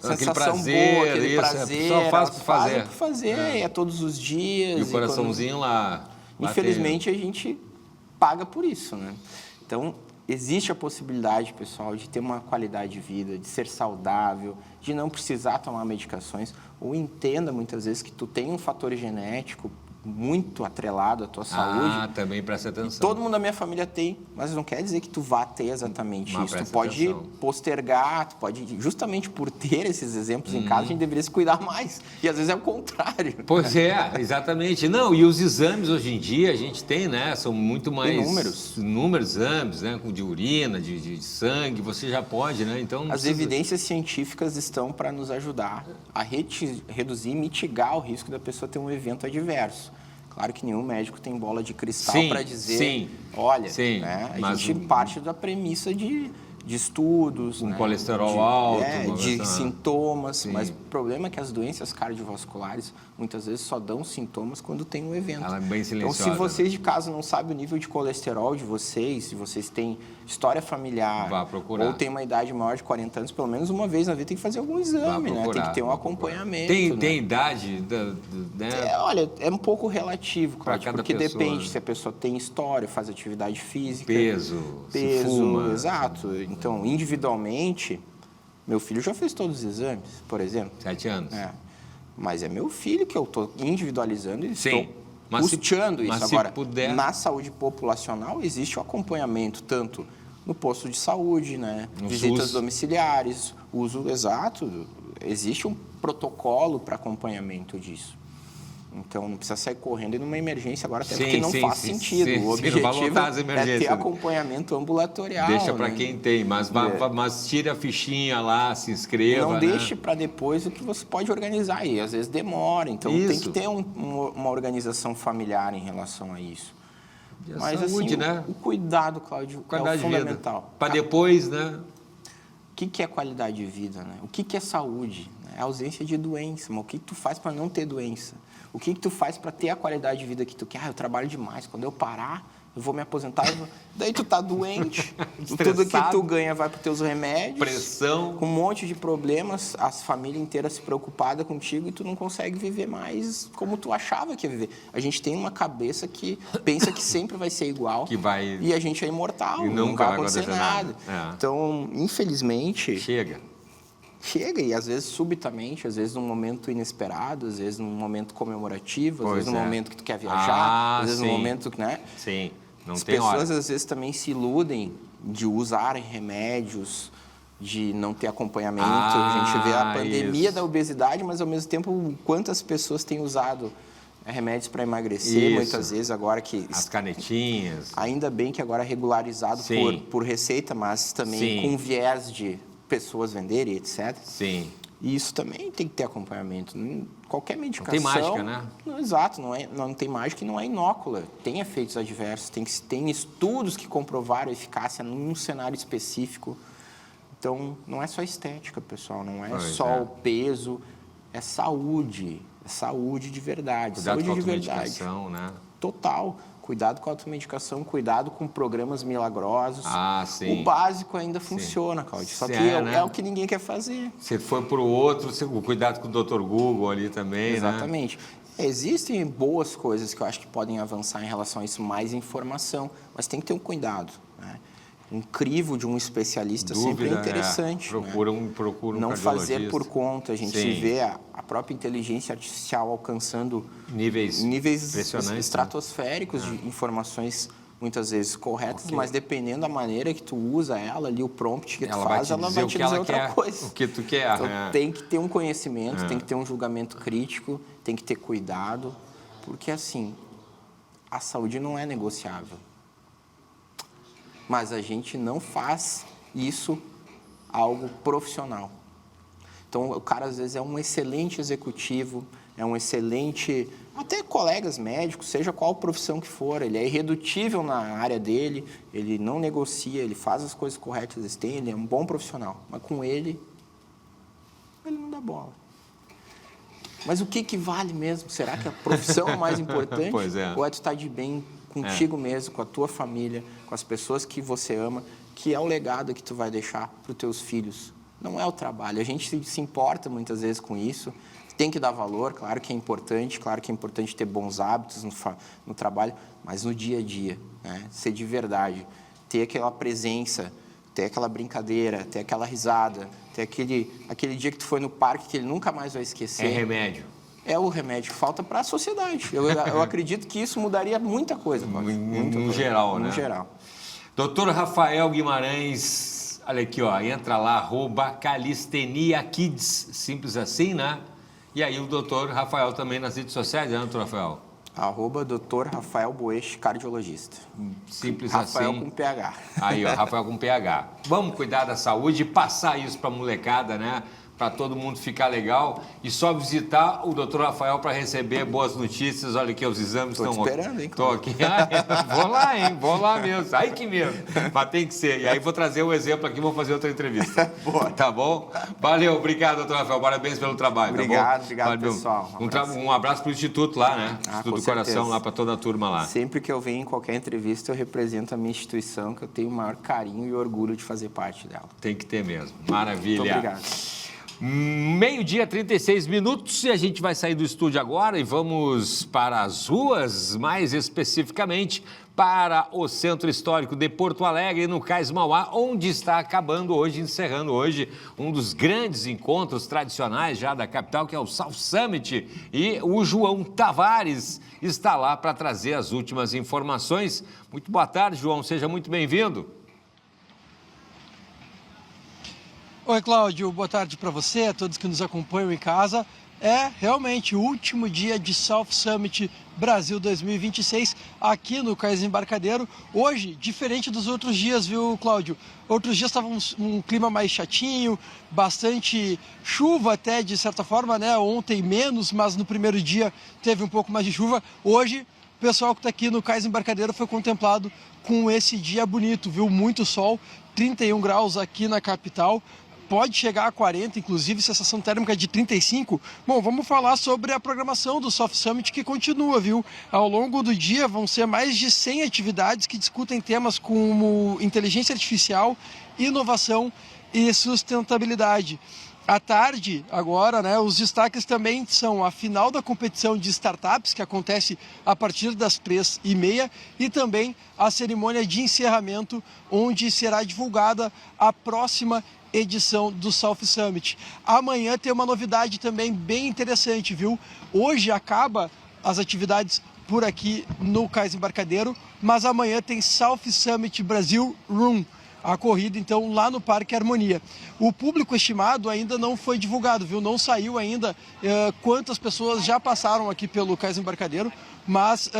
sensação prazer, boa, aquele prazer. Só faz por fazer. Por fazer, é todos os dias. E o coraçãozinho lá. Infelizmente, a gente paga por isso, né? Então, existe a possibilidade, pessoal, de ter uma qualidade de vida, de ser saudável, de não precisar tomar medicações. Ou entenda, muitas vezes, que tu tem um fator genético muito atrelado à tua saúde. Também presta atenção. Todo mundo da minha família tem, mas não quer dizer que tu vá ter exatamente isso. Tu pode postergar, tu pode... Justamente por ter esses exemplos em casa, a gente deveria se cuidar mais. E às vezes é o contrário. Pois exatamente. Não, e os exames hoje em dia a gente tem, né? São muito mais... Inúmeros exames, né? De urina, de sangue, você já pode, né? Então, as evidências científicas estão para nos ajudar a reduzir e mitigar o risco da pessoa ter um evento adverso. Claro que nenhum médico tem bola de cristal para dizer, olha, né, a gente parte da premissa de estudos, né, colesterol alto, de sintomas, mas o problema é que as doenças cardiovasculares muitas vezes só dão sintomas quando tem um evento. Ela é bem silenciosa. Então, se vocês de casa não sabem o nível de colesterol de vocês, se vocês têm história familiar ou têm uma idade maior de 40 anos, pelo menos uma vez na vida tem que fazer algum exame, né? Tem que ter um acompanhamento. Tem idade, né? Olha, é um pouco relativo, Cláudio, porque pessoa, depende se a pessoa tem história, faz atividade física. Peso, se fuma. Exato. Então, individualmente, meu filho já fez todos os exames, por exemplo. 7 anos. Mas é meu filho que eu estou individualizando e estou custeando isso. Agora, na saúde populacional, existe o acompanhamento tanto no posto de saúde, né? Visitas domiciliares, uso exato. Existe um protocolo para acompanhamento disso. Então, não precisa sair correndo numa emergência agora, até porque não faz sentido. O objetivo é ter acompanhamento ambulatorial. Deixa para quem tem, mas tire a fichinha lá, se inscreva. Não deixe para depois o que você pode organizar. E às vezes demora. Então, tem que ter uma organização familiar em relação a isso. Mas saúde, assim, o cuidado, Cláudio, é o fundamental. Para depois, né? O que é qualidade de vida, né? O que é saúde? É a ausência de doença. Mas o que tu faz para não ter doença? O que tu faz para ter a qualidade de vida que tu quer? Eu trabalho demais. Quando eu parar, eu vou me aposentar. Daí tu tá doente. Tudo que tu ganha vai para os teus remédios. Pressão. Com um monte de problemas. A família inteira se preocupada contigo e tu não consegue viver mais como tu achava que ia viver. A gente tem uma cabeça que pensa que sempre vai ser igual. E a gente é imortal. E nunca vai acontecer nada. Então, infelizmente... Chega, e às vezes subitamente, às vezes num momento inesperado, às vezes num momento comemorativo, às vezes num momento que tu quer viajar, às vezes num momento que, né? Sim, não as tem hora. As pessoas às vezes também se iludem de usarem remédios, de não ter acompanhamento. A gente vê a pandemia da obesidade, mas ao mesmo tempo quantas pessoas têm usado remédios para emagrecer, muitas vezes agora que... As canetinhas. Ainda bem que agora é regularizado por receita, mas também com viés de... pessoas venderem, etc. Sim. E isso também tem que ter acompanhamento. Qualquer medicação... Não tem mágica, né? Exato, não tem mágica e não é inócula. Tem efeitos adversos, tem estudos que comprovaram a eficácia num cenário específico. Então, não é só estética, pessoal, não é só o peso, é saúde. É saúde de verdade. Cuidado saúde com a de verdade. automedicação, né? Total. Cuidado com a automedicação, cuidado com programas milagrosos. Sim. O básico ainda funciona, Cláudio. Só que é o que ninguém quer fazer. Se for para o outro, cuidado com o Dr. Google ali também, exatamente. Né? Existem boas coisas que eu acho que podem avançar em relação a isso, mais informação, mas tem que ter um cuidado, né? Um crivo de um especialista sempre é interessante. Procura um não fazer por conta. A gente vê a própria inteligência artificial alcançando níveis impressionantes, estratosféricos de informações muitas vezes corretas, mas dependendo da maneira que tu usa ela ali, o prompt que tu faz, ela vai te dizer outra coisa. O que tu quer. Então, tem que ter um conhecimento, tem que ter um julgamento crítico, tem que ter cuidado, porque assim, a saúde não é negociável. Mas a gente não faz isso algo profissional. Então, o cara, às vezes, é um excelente executivo, é um excelente... Até colegas médicos, seja qual profissão que for, ele é irredutível na área dele, ele não negocia, ele faz as coisas corretas, ele é um bom profissional. Mas com ele não dá bola. Mas o que vale mesmo? Será que a profissão é mais importante? Pois é. Ou é tu estar de bem contigo mesmo, com a tua família, com as pessoas que você ama, que é o legado que tu vai deixar para os teus filhos? Não é o trabalho. A gente se importa muitas vezes com isso. Tem que dar valor, claro que é importante ter bons hábitos no trabalho, mas no dia a dia, né? Ser de verdade, ter aquela presença, ter aquela brincadeira, ter aquela risada, ter aquele dia que tu foi no parque que ele nunca mais vai esquecer. É remédio. É o remédio que falta para a sociedade. Eu acredito que isso mudaria muita coisa. No geral, né? No geral. Doutor Rafael Guimarães, olha aqui, ó, entra lá, @calisteniakids, simples assim, né? E aí o doutor Rafael também nas redes sociais, né, doutor Rafael? @Dr. Rafael Boesch, cardiologista. Simples Rafael assim. com PH. Aí, ó, Rafael com PH. Vamos cuidar da saúde e passar isso para a molecada, né? Para todo mundo ficar legal e só visitar o doutor Rafael para receber boas notícias. Olha aqui, os exames estão... Estou esperando, hein? Estou aqui. Vou lá, hein? Vou lá mesmo. Aí que mesmo. Mas tem que ser. E aí vou trazer um exemplo aqui e vou fazer outra entrevista. Boa. Tá bom? Valeu, obrigado, doutor Rafael. Parabéns pelo trabalho. Obrigado, tá obrigado, pessoal. Um abraço para o Instituto lá, né? Instituto do Coração, lá para toda a turma lá. Sempre que eu venho em qualquer entrevista, eu represento a minha instituição, que eu tenho o maior carinho e orgulho de fazer parte dela. Tem que ter mesmo. Maravilha. Muito obrigado. 12h, 36 minutos, e a gente vai sair do estúdio agora e vamos para as ruas, mais especificamente para o Centro Histórico de Porto Alegre, no Cais Mauá, onde está acabando hoje, encerrando hoje, um dos grandes encontros tradicionais já da capital, que é o South Summit, e o João Tavares está lá para trazer as últimas informações. Muito boa tarde, João, seja muito bem-vindo. Oi, Cláudio, boa tarde para você, a todos que nos acompanham em casa. É realmente o último dia de South Summit Brasil 2026 aqui no Cais Embarcadero. Hoje, diferente dos outros dias, viu, Cláudio? Outros dias estava um clima mais chatinho, bastante chuva até, de certa forma, né? Ontem menos, mas no primeiro dia teve um pouco mais de chuva. Hoje, o pessoal que está aqui no Cais Embarcadero foi contemplado com esse dia bonito, viu? Muito sol, 31 graus aqui na capital. Pode chegar a 40, inclusive sensação térmica de 35. Bom, vamos falar sobre a programação do South Summit, que continua, viu? Ao longo do dia vão ser mais de 100 atividades que discutem temas como inteligência artificial, inovação e sustentabilidade. À tarde, agora, né, os destaques também são a final da competição de startups, que acontece a partir das 3h30, e também a cerimônia de encerramento, onde será divulgada a próxima edição do South Summit. Amanhã tem uma novidade também bem interessante, viu? Hoje acaba as atividades por aqui no Cais Embarcadero, mas amanhã tem South Summit Brasil Room, a corrida, então, lá no Parque Harmonia. O público estimado ainda não foi divulgado, viu? Não saiu ainda quantas pessoas já passaram aqui pelo Cais Embarcadero, mas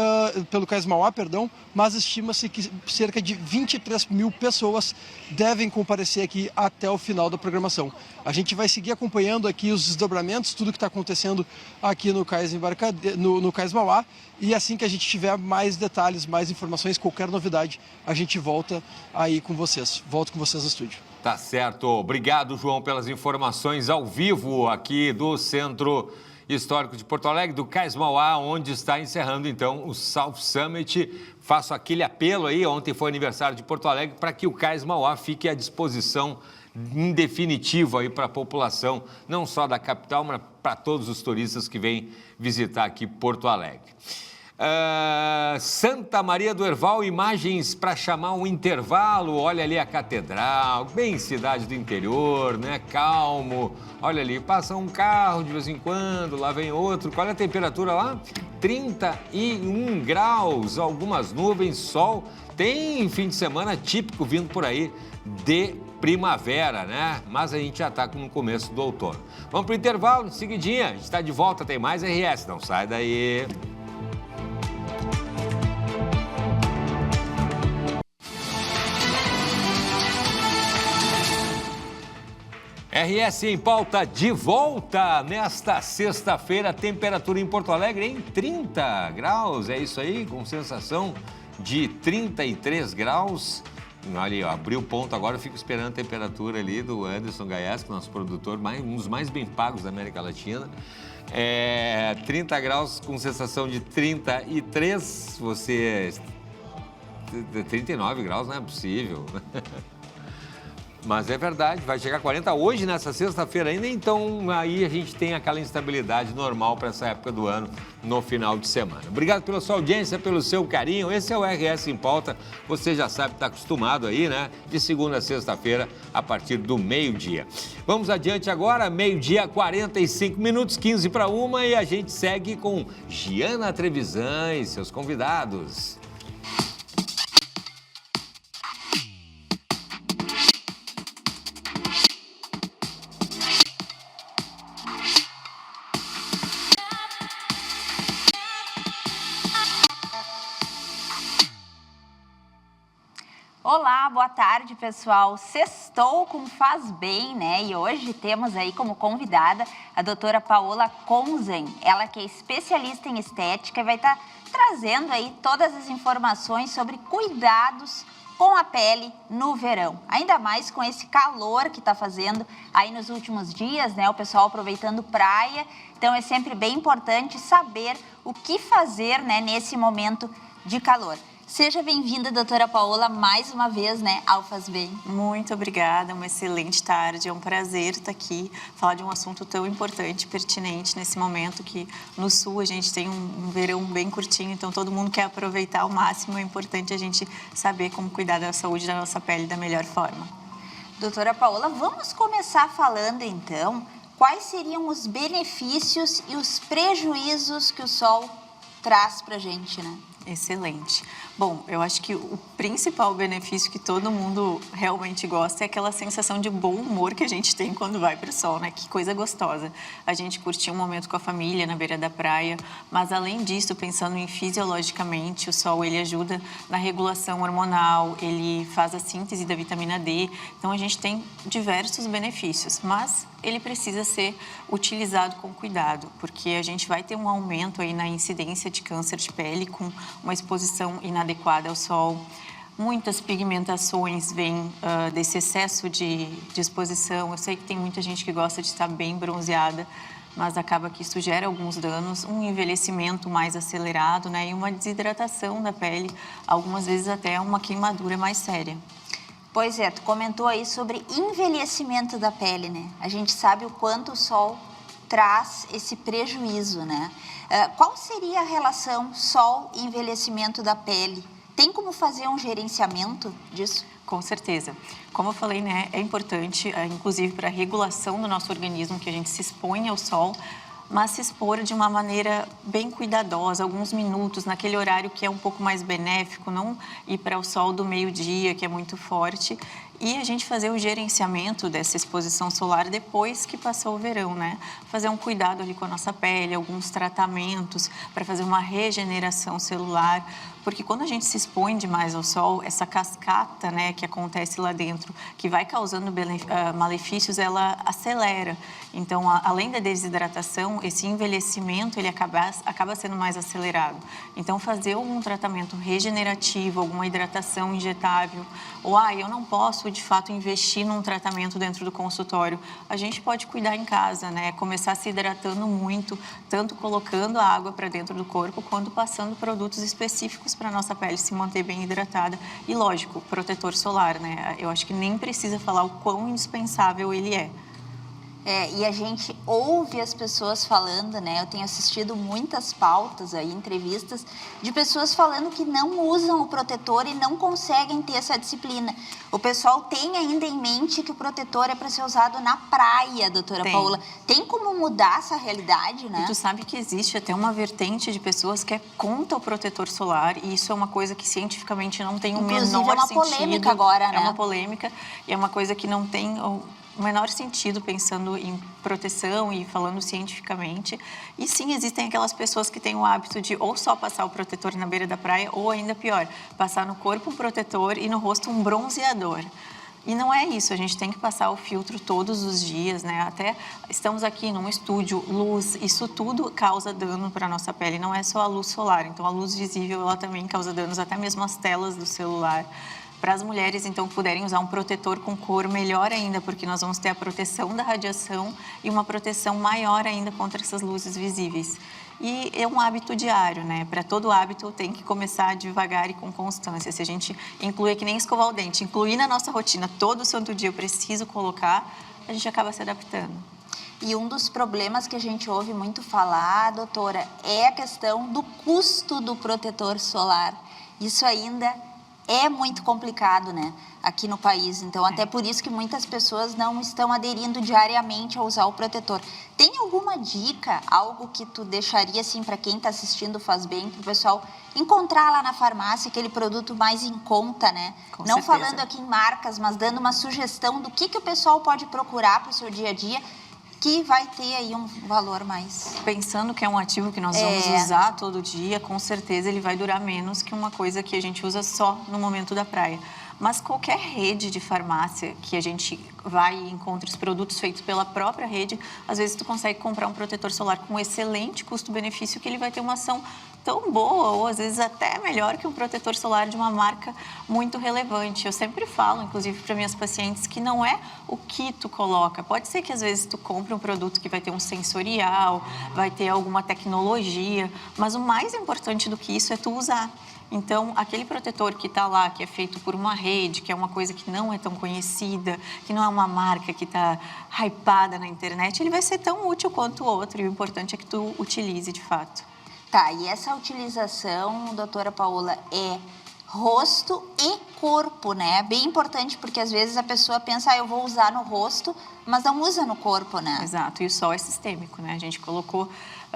pelo Cais Mauá, perdão, mas estima-se que cerca de 23 mil pessoas devem comparecer aqui até o final da programação. A gente vai seguir acompanhando aqui os desdobramentos, tudo que está acontecendo aqui no Cais no Cais Mauá, e assim que a gente tiver mais detalhes, mais informações, qualquer novidade, a gente volta aí com vocês. Volto com vocês no estúdio. Tá certo. Obrigado, João, pelas informações ao vivo aqui do Centro Histórico de Porto Alegre, do Cais Mauá, onde está encerrando, então, o South Summit. Faço aquele apelo aí, ontem foi aniversário de Porto Alegre, para que o Cais Mauá fique à disposição em definitivo aí para a população, não só da capital, mas para todos os turistas que vêm visitar aqui Porto Alegre. Santa Maria do Herval, imagens para chamar um intervalo. Olha ali a catedral, bem cidade do interior, né? Calmo. Olha ali, passa um carro de vez em quando, lá vem outro. Qual é a temperatura lá? 31 graus, algumas nuvens, sol. Tem fim de semana típico vindo por aí de primavera, né? Mas a gente já está no começo do outono. Vamos para o intervalo, em seguidinha, a gente está de volta, tem mais RS, não sai daí. RS em pauta de volta nesta sexta-feira, temperatura em Porto Alegre em 30 graus, é isso aí, com sensação de 33 graus. Olha, abriu o ponto agora, eu fico esperando a temperatura ali do Anderson Gaiasco, nosso produtor, um dos mais bem pagos da América Latina. 30 graus com sensação de 33, 39 graus não é possível. Mas é verdade, vai chegar a 40 hoje, nessa sexta-feira ainda, então aí a gente tem aquela instabilidade normal para essa época do ano, no final de semana. Obrigado pela sua audiência, pelo seu carinho. Esse é o RS em Pauta, você já sabe, está acostumado aí, né? De segunda a sexta-feira, a partir do meio-dia. Vamos adiante agora, meio-dia, 45 minutos, 15 para 1, e a gente segue com Giana Trevisan e seus convidados. Olá, boa tarde, pessoal. Sextou com Faz Bem, né? E hoje temos aí como convidada a doutora Paola Konzen, ela que é especialista em estética e vai estar trazendo aí todas as informações sobre cuidados com a pele no verão. Ainda mais com esse calor que está fazendo aí nos últimos dias, né? O pessoal aproveitando praia. Então é sempre bem importante saber o que fazer, né, nesse momento de calor. Seja bem-vinda, doutora Paola, mais uma vez, né, ao Faz Bem. Muito obrigada, uma excelente tarde, é um prazer estar aqui, falar de um assunto tão importante, pertinente nesse momento que no Sul a gente tem um verão bem curtinho, então todo mundo quer aproveitar ao máximo, é importante a gente saber como cuidar da saúde da nossa pele da melhor forma. Doutora Paola, vamos começar falando então, quais seriam os benefícios e os prejuízos que o sol traz pra gente, né? Excelente. Bom, eu acho que o principal benefício que todo mundo realmente gosta é aquela sensação de bom humor que a gente tem quando vai para o sol, né? Que coisa gostosa. A gente curtir um momento com a família na beira da praia, mas além disso, pensando em fisiologicamente, o sol ele ajuda na regulação hormonal, ele faz a síntese da vitamina D, então a gente tem diversos benefícios, mas ele precisa ser utilizado com cuidado, porque a gente vai ter um aumento aí na incidência de câncer de pele com uma exposição inadequada ao sol. Muitas pigmentações vêm desse excesso de exposição. Eu sei que tem muita gente que gosta de estar bem bronzeada, mas acaba que isso gera alguns danos, um envelhecimento mais acelerado, né, e uma desidratação da pele, algumas vezes até uma queimadura mais séria. Pois é, tu comentou aí sobre envelhecimento da pele, né? A gente sabe o quanto o sol traz esse prejuízo, né? Qual seria a relação sol e envelhecimento da pele? Tem como fazer um gerenciamento disso? Com certeza. Como eu falei, né, é importante, inclusive para a regulação do nosso organismo, que a gente se exponha ao sol, mas se expor de uma maneira bem cuidadosa, alguns minutos, naquele horário que é um pouco mais benéfico, não ir para o sol do meio-dia, que é muito forte, e a gente fazer o gerenciamento dessa exposição solar depois que passou o verão, né? Fazer um cuidado ali com a nossa pele, alguns tratamentos para fazer uma regeneração celular, porque quando a gente se expõe demais ao sol, essa cascata, né, que acontece lá dentro, que vai causando malefícios, ela acelera. Então, além da desidratação, esse envelhecimento, ele acaba sendo mais acelerado. Então, fazer algum tratamento regenerativo, alguma hidratação injetável, ou, eu não posso, de fato, investir num tratamento dentro do consultório. A gente pode cuidar em casa, né? Começar se hidratando muito, tanto colocando a água para dentro do corpo, quanto passando produtos específicos para a nossa pele se manter bem hidratada. E, lógico, protetor solar, né? Eu acho que nem precisa falar o quão indispensável ele é. E a gente ouve as pessoas falando, né? Eu tenho assistido muitas pautas aí, entrevistas, de pessoas falando que não usam o protetor e não conseguem ter essa disciplina. O pessoal tem ainda em mente que o protetor é para ser usado na praia, doutora Paola. Tem como mudar essa realidade, né? E tu sabe que existe até uma vertente de pessoas que é contra o protetor solar, e isso é uma coisa que cientificamente não tem o menor sentido. Inclusive é uma polêmica agora, né? É uma polêmica e é uma coisa que não tem o menor sentido pensando em proteção e falando cientificamente. E sim, existem aquelas pessoas que têm o hábito de ou só passar o protetor na beira da praia ou ainda pior, passar no corpo um protetor e no rosto um bronzeador. E não é isso, a gente tem que passar o filtro todos os dias, né? Até estamos aqui num estúdio, luz, isso tudo causa dano para a nossa pele, não é só a luz solar. Então, a luz visível, ela também causa danos, até mesmo as telas do celular. Para as mulheres, então, que puderem usar um protetor com cor, melhor ainda, porque nós vamos ter a proteção da radiação e uma proteção maior ainda contra essas luzes visíveis. E é um hábito diário, né? Para todo hábito tem que começar devagar e com constância. Se a gente incluir, que nem escovar o dente, incluir na nossa rotina todo santo dia eu preciso colocar, a gente acaba se adaptando. E um dos problemas que a gente ouve muito falar, doutora, é a questão do custo do protetor solar. Isso ainda é muito complicado, né, aqui no país. Então, até por isso que muitas pessoas não estão aderindo diariamente a usar o protetor. Tem alguma dica, algo que tu deixaria, assim, para quem está assistindo Faz Bem, para o pessoal encontrar lá na farmácia aquele produto mais em conta, né? Com não certeza. falando aqui em marcas, mas dando uma sugestão do que o pessoal pode procurar para o seu dia a dia, que vai ter aí um valor mais... Pensando que é um ativo que nós vamos usar todo dia, com certeza ele vai durar menos que uma coisa que a gente usa só no momento da praia. Mas qualquer rede de farmácia que a gente vai e encontra os produtos feitos pela própria rede, às vezes tu consegue comprar um protetor solar com um excelente custo-benefício, que ele vai ter uma ação tão boa, ou às vezes até melhor que um protetor solar de uma marca muito relevante. Eu sempre falo, inclusive para minhas pacientes, que não é o que tu coloca. Pode ser que às vezes tu compre um produto que vai ter um sensorial, vai ter alguma tecnologia, mas o mais importante do que isso é tu usar. Então, aquele protetor que está lá, que é feito por uma rede, que é uma coisa que não é tão conhecida, que não é uma marca que está hypada na internet, ele vai ser tão útil quanto o outro, e o importante é que tu utilize de fato. Tá, e essa utilização, doutora Paola, é rosto e corpo, né? Bem importante, porque às vezes a pessoa pensa, eu vou usar no rosto, mas não usa no corpo, né? Exato, e o sol é sistêmico, né? A gente colocou,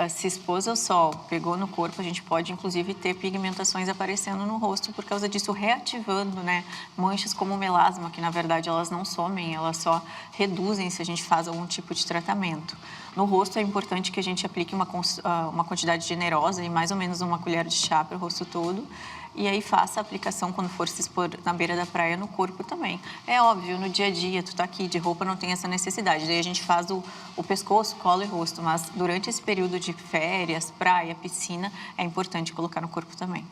se expôs ao sol, pegou no corpo, a gente pode inclusive ter pigmentações aparecendo no rosto por causa disso, reativando, né? Manchas como o melasma, que na verdade elas não somem, elas só reduzem se a gente faz algum tipo de tratamento. No rosto é importante que a gente aplique uma quantidade generosa e mais ou menos uma colher de chá para o rosto todo. E aí faça a aplicação quando for se expor na beira da praia, no corpo também. É óbvio, no dia a dia, tu tá aqui de roupa, não tem essa necessidade. Daí a gente faz o pescoço, colo e rosto. Mas durante esse período de férias, praia, piscina, é importante colocar no corpo também.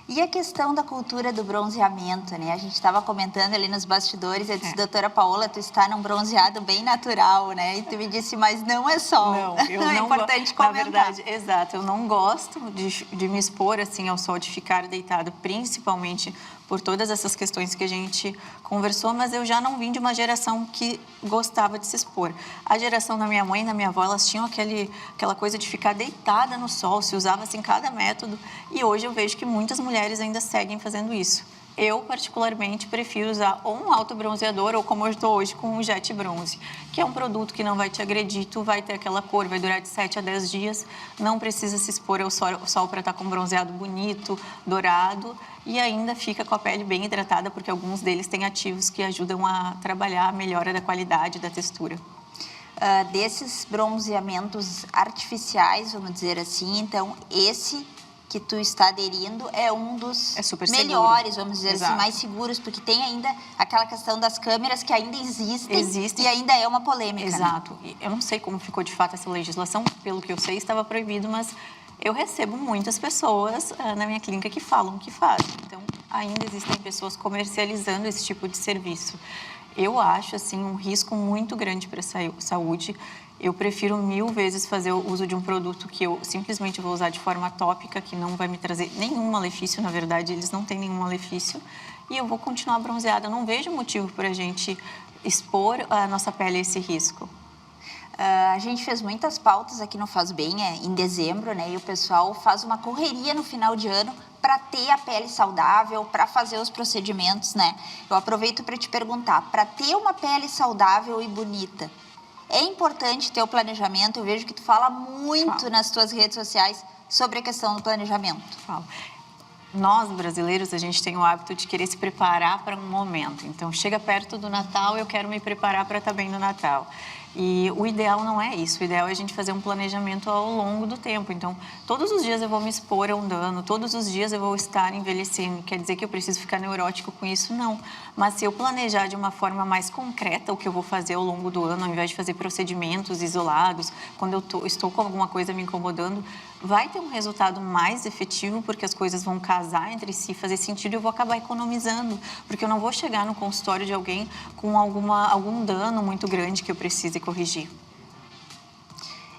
E a questão da cultura do bronzeamento, né? A gente estava comentando ali nos bastidores, eu disse, doutora Paola, tu está num bronzeado bem natural, né? E tu me disse, mas não é sol. Não, eu não é importante comentar. Na verdade, exato, eu não gosto de me expor assim ao sol, de ficar deitada, principalmente por todas essas questões que a gente conversou, mas eu já não vim de uma geração que gostava de se expor. A geração da minha mãe e da minha avó, elas tinham aquela coisa de ficar deitada no sol, se usava assim cada método, e hoje eu vejo que muitas mulheres ainda seguem fazendo isso. Eu, particularmente, prefiro usar ou um autobronzeador ou, como eu estou hoje, com um Jet Bronze, que é um produto que não vai te agredir, tu vai ter aquela cor, vai durar de 7 a 10 dias, não precisa se expor ao sol para estar com um bronzeado bonito, dourado, e ainda fica com a pele bem hidratada, porque alguns deles têm ativos que ajudam a trabalhar a melhora da qualidade da textura. Desses bronzeamentos artificiais, vamos dizer assim, então, esse que tu está aderindo é um dos melhores, vamos dizer assim, mais seguros, porque tem ainda aquela questão das câmeras que ainda existem. E ainda é uma polêmica. Exato. Né? Eu não sei como ficou de fato essa legislação, pelo que eu sei estava proibido, mas eu recebo muitas pessoas na minha clínica que falam que fazem. Então, ainda existem pessoas comercializando esse tipo de serviço. Eu acho, assim, um risco muito grande para a saúde. Eu prefiro 1000 vezes fazer o uso de um produto que eu simplesmente vou usar de forma tópica, que não vai me trazer nenhum malefício, na verdade, eles não têm nenhum malefício, e eu vou continuar bronzeada. Eu não vejo motivo para a gente expor a nossa pele a esse risco. A gente fez muitas pautas aqui no Faz Bem em dezembro, né? E o pessoal faz uma correria no final de ano para ter a pele saudável, para fazer os procedimentos, né? Eu aproveito para te perguntar, para ter uma pele saudável e bonita, é importante ter o planejamento? Eu vejo que tu fala muito nas tuas redes sociais sobre a questão do planejamento. Falo. Nós, brasileiros, a gente tem o hábito de querer se preparar para um momento. Então, chega perto do Natal, eu quero me preparar para estar bem no Natal. E o ideal não é isso. O ideal é a gente fazer um planejamento ao longo do tempo. Então, todos os dias eu vou me expor a um dano, todos os dias eu vou estar envelhecendo. Quer dizer que eu preciso ficar neurótico com isso? Não. Mas se eu planejar de uma forma mais concreta o que eu vou fazer ao longo do ano, ao invés de fazer procedimentos isolados, quando eu estou com alguma coisa me incomodando, vai ter um resultado mais efetivo, porque as coisas vão casar entre si, fazer sentido, e eu vou acabar economizando, porque eu não vou chegar no consultório de alguém com algum dano muito grande que eu precise corrigir.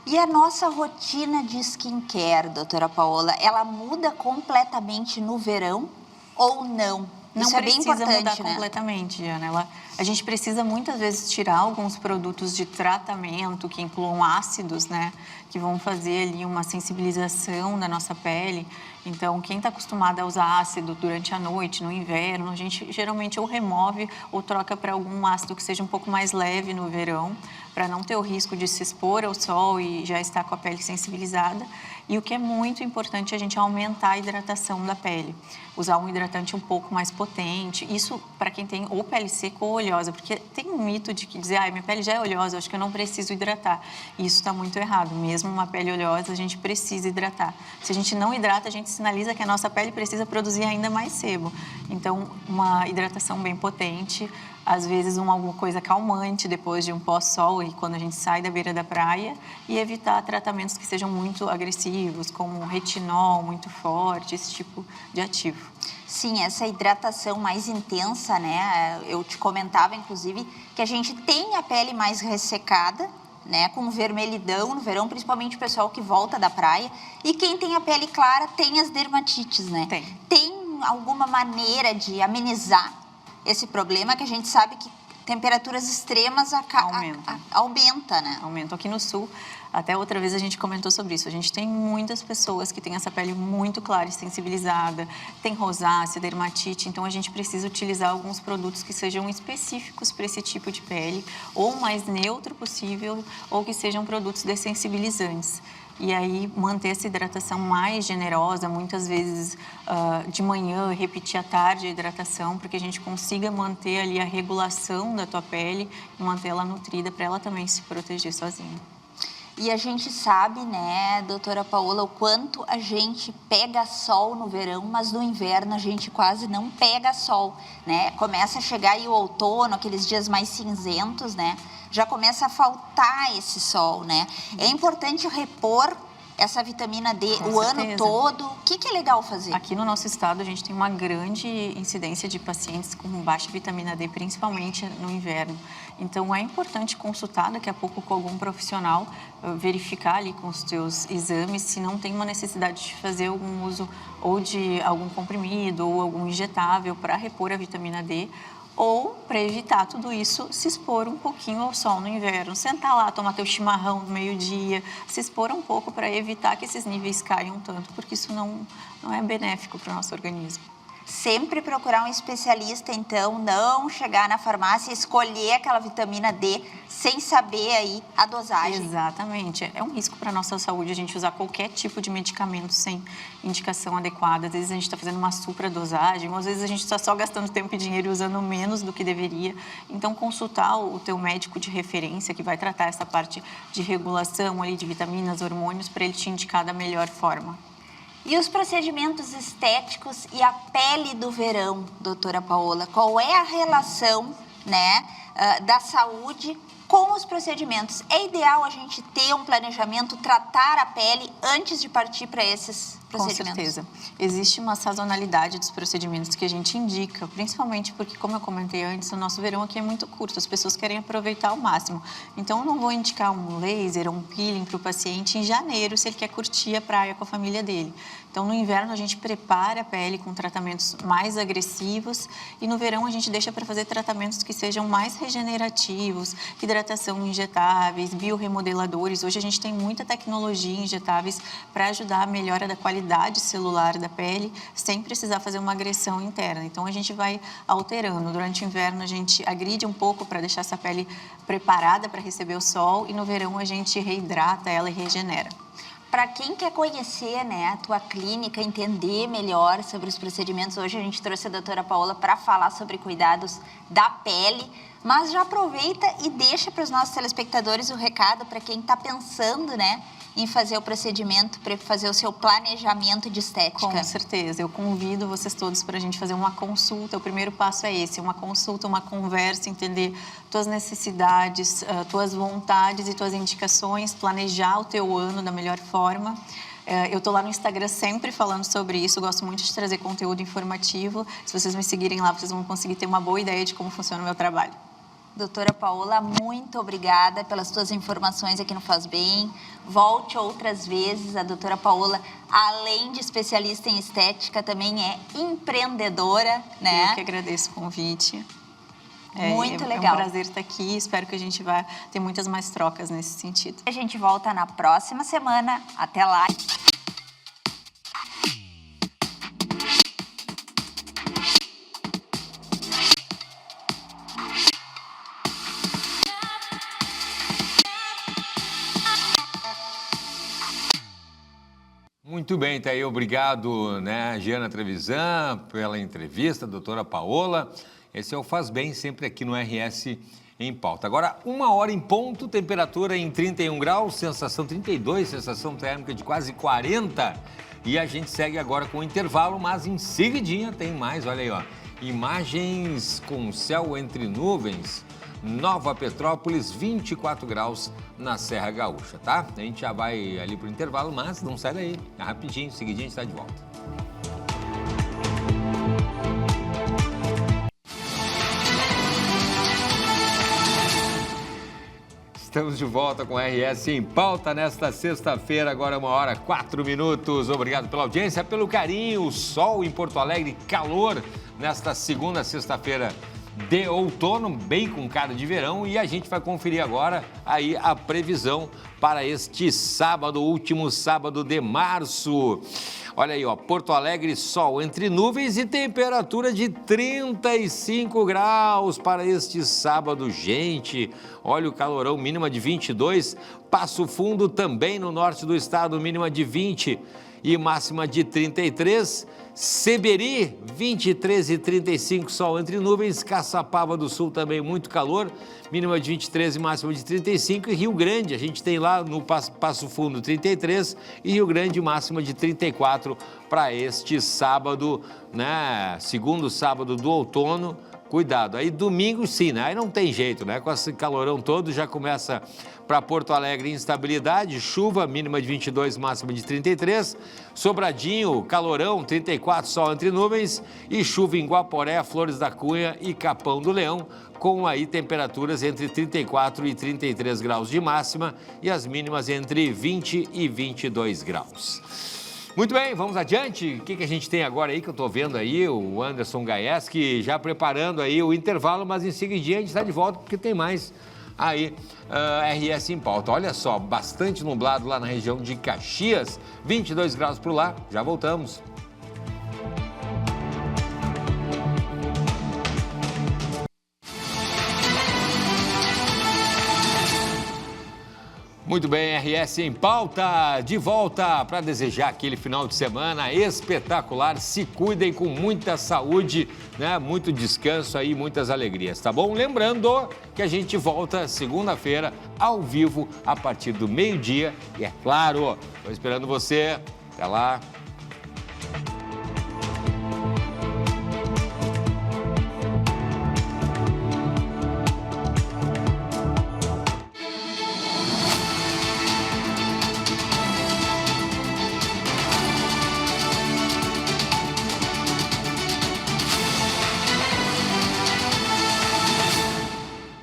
E a nossa rotina de skincare, doutora Paola, ela muda completamente no verão ou não? Não Isso é bem precisa importante, mudar né? completamente, Diana. A gente precisa muitas vezes tirar alguns produtos de tratamento que incluam ácidos, né? Que vão fazer ali uma sensibilização da nossa pele. Então, quem está acostumado a usar ácido durante a noite, no inverno, a gente geralmente ou remove ou troca para algum ácido que seja um pouco mais leve no verão, para não ter o risco de se expor ao sol e já estar com a pele sensibilizada. E o que é muito importante é a gente aumentar a hidratação da pele. Usar um hidratante um pouco mais potente. Isso para quem tem ou pele seca ou oleosa, porque tem um mito de que dizer, minha pele já é oleosa, eu acho que eu não preciso hidratar. E isso está muito errado. Mesmo uma pele oleosa, a gente precisa hidratar. Se a gente não hidrata, a gente sinaliza que a nossa pele precisa produzir ainda mais sebo. Então, uma hidratação bem potente, às vezes alguma coisa calmante depois de um pós-sol e quando a gente sai da beira da praia, e evitar tratamentos que sejam muito agressivos, como retinol muito forte, esse tipo de ativo. Sim, essa hidratação mais intensa, né? Eu te comentava, inclusive, que a gente tem a pele mais ressecada, né? Com vermelhidão no verão, principalmente o pessoal que volta da praia. E quem tem a pele clara tem as dermatites, né? Tem alguma maneira de amenizar esse problema, que a gente sabe que temperaturas extremas aumenta, né? Aumenta. Aqui no sul, até outra vez a gente comentou sobre isso. A gente tem muitas pessoas que têm essa pele muito clara e sensibilizada, tem rosácea, dermatite, então a gente precisa utilizar alguns produtos que sejam específicos para esse tipo de pele, ou o mais neutro possível, ou que sejam produtos dessensibilizantes. E aí manter essa hidratação mais generosa, muitas vezes de manhã, repetir à tarde a hidratação, para que a gente consiga manter ali a regulação da tua pele e manter ela nutrida para ela também se proteger sozinha. E a gente sabe, né, doutora Paola, o quanto a gente pega sol no verão, mas no inverno a gente quase não pega sol, né? Começa a chegar aí o outono, aqueles dias mais cinzentos, né? Já começa a faltar esse sol, né? É importante repor essa vitamina D o ano todo. O que é legal fazer? Aqui no nosso estado, a gente tem uma grande incidência de pacientes com baixa vitamina D, principalmente no inverno. Então, é importante consultar daqui a pouco com algum profissional, verificar ali com os teus exames se não tem uma necessidade de fazer algum uso ou de algum comprimido ou algum injetável para repor a vitamina D, ou, para evitar tudo isso, se expor um pouquinho ao sol no inverno. Sentar lá, tomar teu chimarrão no meio-dia, se expor um pouco para evitar que esses níveis caiam tanto, porque isso não é benéfico para o nosso organismo. Sempre procurar um especialista, então, não chegar na farmácia e escolher aquela vitamina D sem saber aí a dosagem. Exatamente. É um risco para a nossa saúde a gente usar qualquer tipo de medicamento sem indicação adequada. Às vezes a gente está fazendo uma supradosagem, ou às vezes a gente está só gastando tempo e dinheiro e usando menos do que deveria. Então, consultar o teu médico de referência, que vai tratar essa parte de regulação ali de vitaminas, hormônios, para ele te indicar da melhor forma. E os procedimentos estéticos e a pele do verão, doutora Paola? Qual é a relação, né, da saúde com os procedimentos? É ideal a gente ter um planejamento, tratar a pele antes de partir para esses procedimentos? Com certeza. Existe uma sazonalidade dos procedimentos que a gente indica, principalmente porque, como eu comentei antes, o nosso verão aqui é muito curto, as pessoas querem aproveitar ao máximo. Então, eu não vou indicar um laser ou um peeling para o paciente em janeiro, se ele quer curtir a praia com a família dele. Então, no inverno, a gente prepara a pele com tratamentos mais agressivos e no verão a gente deixa para fazer tratamentos que sejam mais regenerativos, hidratação injetáveis, bioremodeladores. Hoje a gente tem muita tecnologia em injetáveis para ajudar a melhora da qualidade celular da pele, sem precisar fazer uma agressão interna. Então a gente vai alterando. Durante o inverno a gente agride um pouco para deixar essa pele preparada para receber o sol, e no verão a gente reidrata ela e regenera. Para quem quer conhecer, né, a tua clínica, entender melhor sobre os procedimentos, hoje a gente trouxe a doutora Paola para falar sobre cuidados da pele, mas já aproveita e deixa para os nossos telespectadores o recado para quem está pensando, né, em fazer o procedimento, para fazer o seu planejamento de estética. Com certeza, eu convido vocês todos para a gente fazer uma consulta. O primeiro passo é esse, uma consulta, uma conversa, entender tuas necessidades, tuas vontades e tuas indicações, planejar o teu ano da melhor forma. Eu estou lá no Instagram sempre falando sobre isso, gosto muito de trazer conteúdo informativo. Se vocês me seguirem lá, vocês vão conseguir ter uma boa ideia de como funciona o meu trabalho. Doutora Paola, muito obrigada pelas suas informações aqui no Faz Bem. Volte outras vezes. A doutora Paola, além de especialista em estética, também é empreendedora, né? Eu que agradeço o convite. Muito legal. É um prazer estar aqui. Espero que a gente vá ter muitas mais trocas nesse sentido. A gente volta na próxima semana. Até lá. Muito bem, tá aí. Obrigado, né, Giana Trevisan, pela entrevista, doutora Paola. Esse é o Faz Bem, sempre aqui no RS em Pauta. Agora, 1h em ponto, temperatura em 31 graus, sensação 32, sensação térmica de quase 40. E a gente segue agora com o intervalo, mas em seguidinha tem mais, olha aí, ó. Imagens com céu entre nuvens. Nova Petrópolis, 24 graus na Serra Gaúcha, tá? A gente já vai ali pro intervalo, mas não sai daí. É rapidinho, seguidinho a gente está de volta. Estamos de volta com o RS em Pauta nesta sexta-feira, agora 1h04. Obrigado pela audiência, pelo carinho, sol em Porto Alegre, calor nesta segunda sexta-feira de outono, bem com cara de verão, e a gente vai conferir agora aí a previsão para este sábado, último sábado de março. Olha aí, ó, Porto Alegre, sol entre nuvens e temperatura de 35 graus para este sábado, gente. Olha o calorão, mínima de 22. Passo Fundo também no norte do estado, mínima de 20 e máxima de 33. Seberi, 23 e 35, sol entre nuvens. Caçapava do Sul também muito calor, mínima de 23 e máxima de 35. E Rio Grande, a gente tem lá no Passo Fundo 33 e Rio Grande máxima de 34 para este sábado, né? Segundo sábado do outono. Cuidado, aí domingo sim, né? Aí não tem jeito, né? Com esse calorão todo já começa para Porto Alegre instabilidade, chuva, mínima de 22, máxima de 33, Sobradinho, calorão, 34, sol entre nuvens e chuva em Guaporé, Flores da Cunha e Capão do Leão, com aí temperaturas entre 34 e 33 graus de máxima e as mínimas entre 20 e 22 graus. Muito bem, vamos adiante. O que a gente tem agora aí, que eu estou vendo aí, o Anderson Gaeski já preparando aí o intervalo, mas em seguidinha a gente está de volta porque tem mais aí RS em Pauta. Olha só, bastante nublado lá na região de Caxias, 22 graus por lá, já voltamos. Muito bem, RS em Pauta, de volta para desejar aquele final de semana espetacular. Se cuidem com muita saúde, né? Muito descanso aí, muitas alegrias, tá bom? Lembrando que a gente volta segunda-feira ao vivo a partir do meio-dia. E é claro, estou esperando você. Até lá.